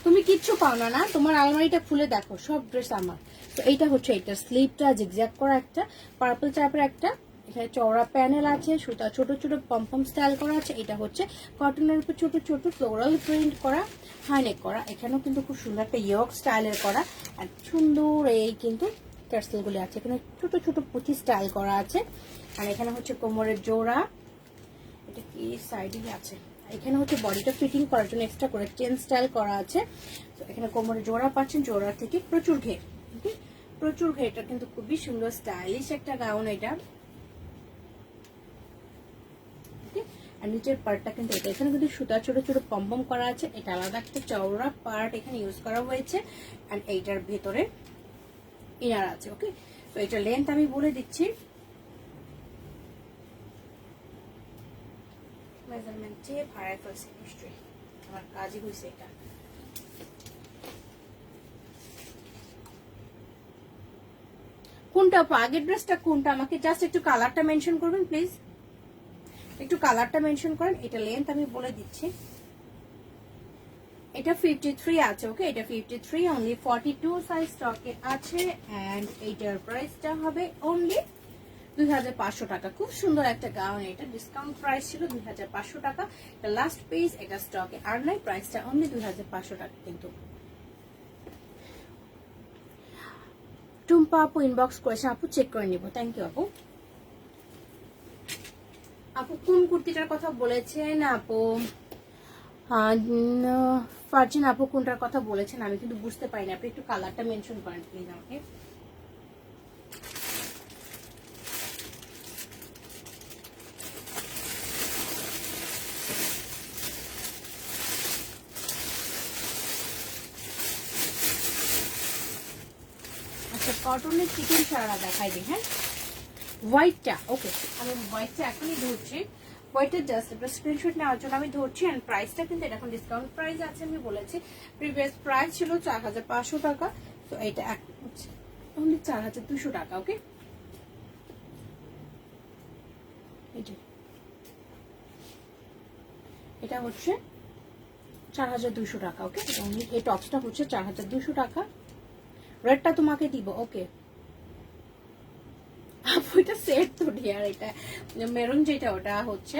তুমি কিচ্ছু পাও না, না তোমার আলমারিটা খুলে দেখো, সব ড্রেস আমার। তো এইটা হচ্ছে এটা স্লিপটা জিগজ্যাগ করা একটা পার্পল টাইপের একটা, এখানে চওড়া প্যানেল আছে, সুতা ছোট ছোট পমপম স্টাইল করা আছে। এটা হচ্ছে কটনের উপর ছোট ছোট ফ্লোরাল প্রিন্ট করা, হাইনেক করা। এখানেও কিন্তু খুব সুন্দর একটা ইয়ক স্টাইলের করা, আর সুন্দর এই কিন্তু টার্সেলগুলি আছে। এখানে ছোট ছোট পুঁথি স্টাইল করা আছে। আর এখানে হচ্ছে কোমরের জোড়া, এটা কি সাইডে আছে। এখানে হচ্ছে বডিটা ফিটিং করার জন্য এক্সট্রা করে চেন স্টাইল করা আছে। তো এখানে কোমরে জোড়া পাচ্ছেন, জোড়া থেকে প্রচুর ঘের, প্রচুর ঘের। এটা কিন্তু খুবই সুন্দর স্টাইলিশ একটা গাউন এটা। আর নিচের পার্টটা কিন্তু এটা, এখানে কিন্তু সুতা ছোট ছোট পম্পম করা আছে। এটা আলাদা একটা চওড়া পার্ট এখানে ইউজ করা হয়েছে। আর এইটার ভেতরে ইনার আছে। ওকে, তো এটা লেন্থ আমি বলে দিচ্ছি। মেজারমেন্ট চেয়ে ভাড়ায় ফেলছে নিশ্চয়ই, আমার কাজই হয়েছে এটা। কোনটা আগের ড্রেসটা কোনটা, আমাকে জাস্ট একটু কালারটা মেনশন করবেন প্লিজ, একটু কালারটা মেনশন করেন। এটা লেন্থ আমি বলে দিচ্ছি, এটা 53 আছে। ওকে, এটা 53, অনলি 42 সাইজ স্টকে আছে। এন্ড এইটার প্রাইসটা হবে অনলি 2500 টাকা। খুব সুন্দর একটা গাউন। এটা ডিসকাউন্ট প্রাইস ছিল 2500 টাকা। এটা লাস্ট পিস, এটা স্টকে আর নাই। প্রাইসটা অনলি 2500 টাকা। কিন্তু টুম্পা আপু ইনবক্স করেছে, আপু চেক করে নিব। থ্যাংক ইউ আপু। আপু কোন কুর্তিটার কথা বলেছেন? আপু ফারজিন আপু কোনটার কথা বলেছেন আমি কিন্তু বুঝতে পারিনি। আপনি একটু কালারটা মেনশন করেন প্লিজ আমাকে। আচ্ছা, কটনের চিকেন সারা দেখাই দিই। হ্যাঁ, হোয়াইটটা। ওকে, আমি হোয়াইটটা এখনই ধরছি। হোয়াইটের জাস্ট একটা স্ক্রিনশট নেওয়ার জন্য আমি ধরছি। এন্ড প্রাইসটা কিন্তু এটা এখন ডিসকাউন্ট প্রাইস আছে। আমি বলেছি প্রিভিয়াস প্রাইস ছিল 4500 টাকা। তো এটা এখন হচ্ছে অনলি 4200 টাকা। ওকে, এটা হচ্ছে 4200 টাকা। ওকে, এই টপসটা হচ্ছে 4200 টাকা। রেডটা তোমাকে দিব। ওকে আপু, এটা সেট তো ডিয়ার। এটা মেরুন যেটা, ওটা হচ্ছে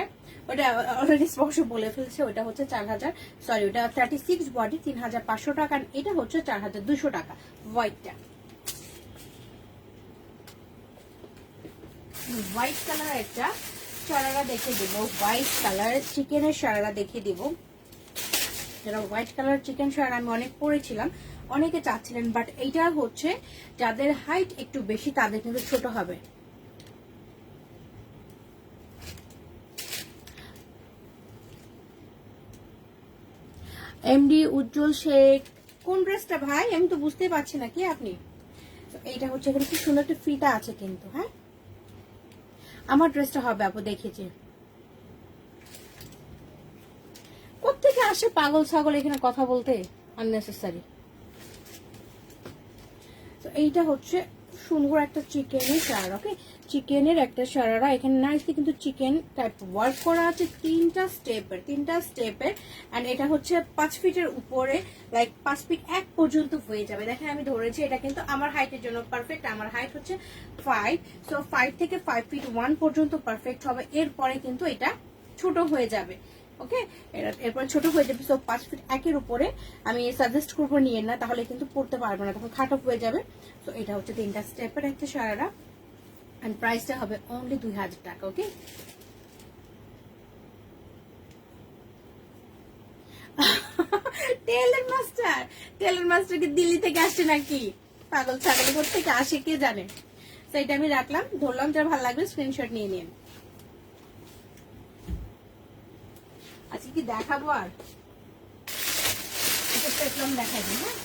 ওটা অলরেডি স্পষ্ট বলে ফেলছে। ওটা হচ্ছে 4000, সরি ওটা 36 বডি 3500 টাকা। এটা হচ্ছে 4200 টাকা হোয়াইটটা। হোয়াইট কালার একটা সারারা দেখিয়ে দিব, হোয়াইট কালার চিকেনের সারারা দেখিয়ে দিব। যারা হোয়াইট কালার চিকেন সারা আমি অনেক পরেছিলাম, অনেকে চাচ্ছিলেন, বাট এইটা হচ্ছে যাদের হাইট একটু বেশি তাদের কিন্তু ছোট হবে। এমডি উজ্জ্বল শেখ, কোন ড্রেসটা ভাই? আমি তো বুঝতেই পারছি না কি আপনি। এইটা হচ্ছে এখানে কি সুন্দর একটা ফিতা আছে কিন্তু। হ্যাঁ, আমার ড্রেসটা হবে আপু, দেখেছি। কোত্থেকে আসে পাগল ছাগল এখানে কথা বলতে, আননেসেসারি। তো এইটা হচ্ছে সুন্দর একটা চিকেনের সারারা। ওকে, চিকেনের একটা সারারা। এখানে নাইসলি কিন্তু চিকেন টাইপ ওয়ার্ক করা আছে, তিনটা স্টেপের। এন্ড এটা হচ্ছে 5 ফিটের উপরে, লাইক 5 ফিট 1 পর্যন্ত হয়ে যাবে। দেখেন আমি ধরেছি, এটা কিন্তু আমার হাইটের জন্য পারফেক্ট। আমার হাইট হচ্ছে 5, সো 5 থেকে 5 ফিট 1 পর্যন্ত পারফেক্ট হবে। এরপরে কিন্তু এটা ছোট হয়ে যাবে। ওকে, এরপর ছোট হয়ে যাবে। সো 5 ফিট 1 উপরে আমি সাজেস্ট করবো নিয়ে না, তাহলে কিন্তু পড়তে পারবে না, তখন খাটো হয়ে যাবে। তো এটা হচ্ছে তিনটা স্টেপের একটা সারারা। এন্ড প্রাইসটা হবে অনলি 2000 টাকা। ওকে, টেলার মাস্টার কি দিল্লি থেকে আসছে নাকি? পাগল ছাগল থেকে আসে কে জানে। তো এটা আমি রাখলাম, ধরলাম, যার ভালো লাগবে স্ক্রিনশট নিয়ে নিন। আজকে কি দেখাবো আর পেটলাম দেখাই দিই। হ্যাঁ,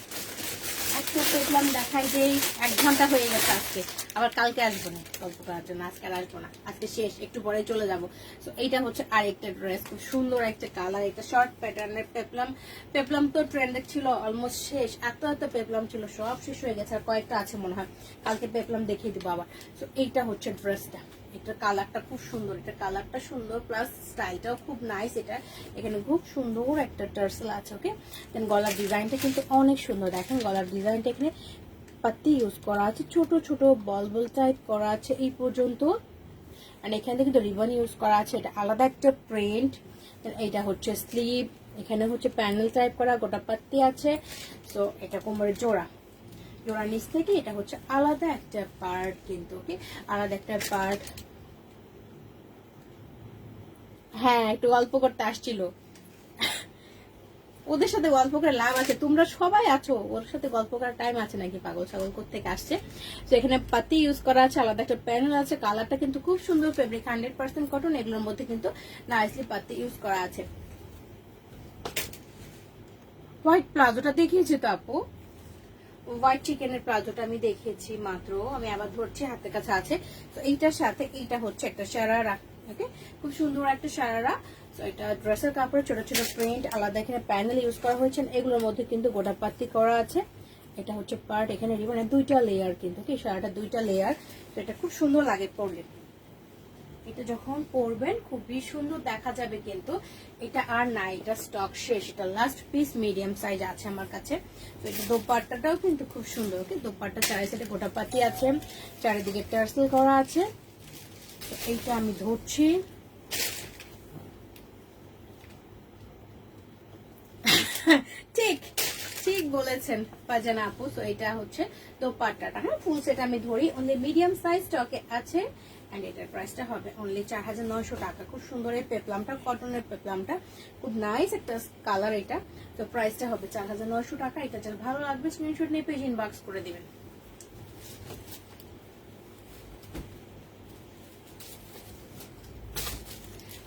একটা পেটলাম দেখাই দেই। 1 ঘন্টা হয়ে গেছে আজকে। আবার কালকে আসবো না গল্প করার জন্য, আজকে আর আসবো না, আজকে শেষ, একটু পরে চলে যাবো। তো এইটা হচ্ছে আরেকটা ড্রেস, খুব সুন্দর একটা কালার, এটা শর্ট প্যাটার্নের পেপলাম। পেপলাম তো ট্রেন্ডেড ছিল, অলমোস্ট শেষ, এত পেপলাম ছিল, সব শেষ হয়ে গেছে, আর কয়েকটা আছে মনে হয়, কালকে পেপলাম দেখিয়ে দিবো আবার। তো এইটা হচ্ছে ড্রেসটা, এটার কালারটা খুব সুন্দর, এটা কালারটা সুন্দর, প্লাস স্টাইলটাও খুব নাইস। এটা এখানে খুব সুন্দর একটা টার্সেল আছে, ওকে। দেন গলার ডিজাইনটা কিন্তু অনেক সুন্দর, দেখেন গলার ডিজাইনটা এখানে পাতি ইউজ করা আছে, ছোট ছোট বল বল টাইপ করা আছে এই পর্যন্ত, আর এখানে কিন্তু রিবন ইউজ করা আছে, এটা আলাদা একটা প্রিন্ট। এটা হচ্ছে স্লিভ, এখানে হচ্ছে প্যানেল টাইপ করা, গোটা পাত্তি আছে। তো এটা কোমরের জোড়া, জোড়ার নিচ থেকে এটা হচ্ছে আলাদা একটা পার্ট কিন্তু, ওকে, আলাদা একটা পার্ট। হ্যাঁ, একটু গল্প করতে আসছিল, ওদের সাথে গল্প করে লাভ আছে, তোমরা সবাই আছো, ওর সাথে গল্প করার টাইম আছে নাকি, পাগল ছাগল কোত্থেকে আসছে। তো এখানে পাতি ইউজ করা আছে, আলাদা একটা প্যানেল আছে, কালারটা কিন্তু খুব সুন্দর, ফেব্রিক 100% কটন, এগুলোর মধ্যে কিন্তু নাইসলি পাতি ইউজ করা আছে। হোয়াইট প্লাজোটা দেখিয়েছি তো আপু, হোয়াইট চিকেনের প্লাজোটা আমি দেখিয়েছি মাত্র, আমি আবার ধরছি, হাতের কাছে আছে। তো এইটার সাথে এইটা হচ্ছে একটা শারারা, ওকে, খুব সুন্দর একটা শারারা। তো এটা ড্রেসের কাপড়ে ছোট ছোট প্রিন্ট, আলাদা এখানে প্যানেল ইউজ করা হয়েছে, এগুলোর মধ্যে কিন্তু গোটা পাত্তি করা আছে। এটা হচ্ছে পার্ট, এখানে রিবনে দুইটা লেয়ার কিন্তু, কি শারাটা দুইটা লেয়ার। তো এটা খুব সুন্দর লাগে পরলে, এটা যখন পরবেন খুবই সুন্দর দেখা যাবে কিন্তু। এটা আর নাই, এটা স্টক শেষ, এটা লাস্ট পিস মিডিয়াম সাইজ আছে আমার কাছে। তো এটা দোপাট্টাটাও কিন্তু খুব সুন্দর, ওকে, দোপাট্টা চারি সাইডে গোটা পাতি আছে, চারিদিকে টার্সেল করা আছে। তো এইটা আমি ধরছি, ঠিক ঠিক বলেছেন পাজানা আপু। তো এটা হচ্ছে দোপাট্টাটা, হ্যাঁ, ফুল সেট আমি ধরি, অনলি মিডিয়াম সাইজ স্টকে আছে। এন্ড এটার প্রাইসটা হবে অনলি 4900 টাকা। খুব সুন্দর এই পেপলামটা, কটনের পেপলামটা, খুব নাইস একটা কালার এটা। তো প্রাইসটা হবে 4900 টাকা। এটা যার ভালো লাগবে স্ক্রিনশট নিয়ে পেজ ইনবক্স করে দিবেন।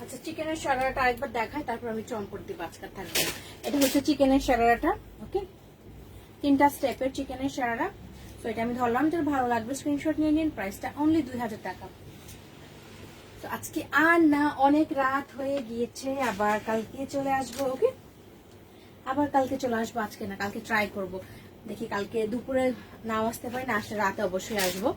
আচ্ছা, চিকেনের সারারাটা আরেকবার দেখাই, তারপর আমি চম্পট দিব, আজকাল থাকবে। এটা হচ্ছে চিকেনের সারারাটা, ওকে, 3টা স্টেপের চিকেনের সারারা। তো এটা আমি ধরলাম, যার ভালো লাগবে স্ক্রিনশট নিয়ে নিন। প্রাইসটা অনলি 2000 টাকা। তো আজকে আর না, অনেক রাত হয়ে গিয়েছে, আবার কালকে চলে আসবো, ওকে, আবার কালকে চলে আসবো, আজকে না, কালকে ট্রাই করব, দেখি কালকে দুপুরে নাও আসতে পারি, না আসলে রাতে অবশ্যই আসবো।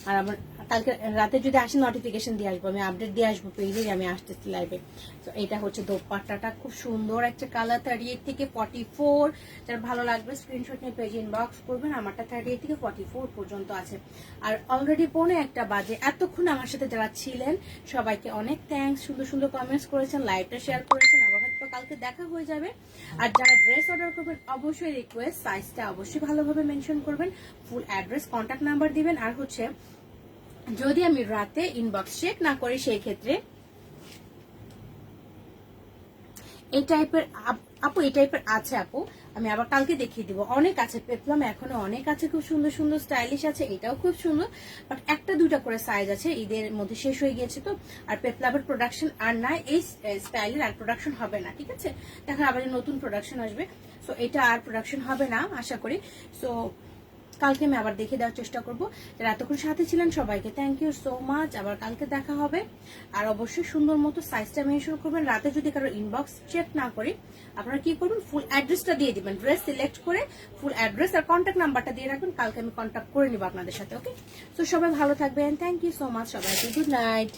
আর আমার কালকে রাতে যদি আসে নোটিফিকেশন দিয়ে আসবো, আমি আপডেট দিয়ে আসবো পেজে আমি আসতেছি লাইভে। তো এটা হচ্ছে দোপাট্টাটা, খুব সুন্দর একটা কালার, 38 থেকে 44, যার ভালো লাগবে স্ক্রিনশট নিয়ে পেজ ইনবক্স করবেন। আমারটা 38 থেকে 44 পর্যন্ত আছে। আর অলরেডি 1:45 বাজে, এতক্ষণ আমার সাথে যারা ছিলেন সবাইকে অনেক থ্যাঙ্কস, সুন্দর সুন্দর কমেন্টস করেছেন, লাইভটা শেয়ার করেছেন, আবার হয়তো কালকে দেখা হয়ে যাবে। আর যারা ড্রেস অর্ডার করবেন অবশ্যই রিকোয়েস্ট সাইজটা অবশ্যই ভালোভাবে মেনশন করবেন, ফুল অ্যাড্রেস কন্ট্যাক্ট নাম্বার দিবেন। আর হচ্ছে যদি আমি রাতে ইনবক্স চেক না করি, সেই ক্ষেত্রে এই টাইপের আপু, এই টাইপের আছে আপু, আমি আবার কালকে দেখিয়ে দিব, অনেক আছে পেপলাম, এখনো অনেক আছে, খুব সুন্দর সুন্দর স্টাইলিশ আছে, এটাও খুব সুন্দর, বাট একটা দুইটা করে সাইজ আছে, ঈদের মধ্যে শেষ হয়ে গিয়েছে তো। আর পেপলামের প্রোডাকশন আর নাই, এই স্টাইলের আর প্রোডাকশন হবে না, ঠিক আছে, দেখেন আবার নতুন প্রোডাকশন আসবে। সো এটা আর প্রোডাকশন হবে না আশা করি। সো কালকে আমি আবার দেখে দেওয়ার চেষ্টা করবো। যারা এতক্ষণ সাথে ছিলেন সবাইকে থ্যাংক ইউ সো মাচ, আবার কালকে দেখা হবে। আর অবশ্যই সুন্দর মতো সাইজটা মেনশন করবেন। রাতে যদি কারো ইনবক্স চেক না করি, আপনারা কি করবেন, ফুল অ্যাড্রেসটা দিয়ে দিবেন, ড্রেস সিলেক্ট করে ফুল অ্যাড্রেস আর কন্ট্যাক্ট নাম্বারটা দিয়ে রাখবেন, কালকে আমি কন্ট্যাক্ট করে নিব আপনাদের সাথে, ওকে। তো সবাই ভালো থাকবেন, থ্যাংক ইউ সো মাচ, সবাইকে গুড নাইট।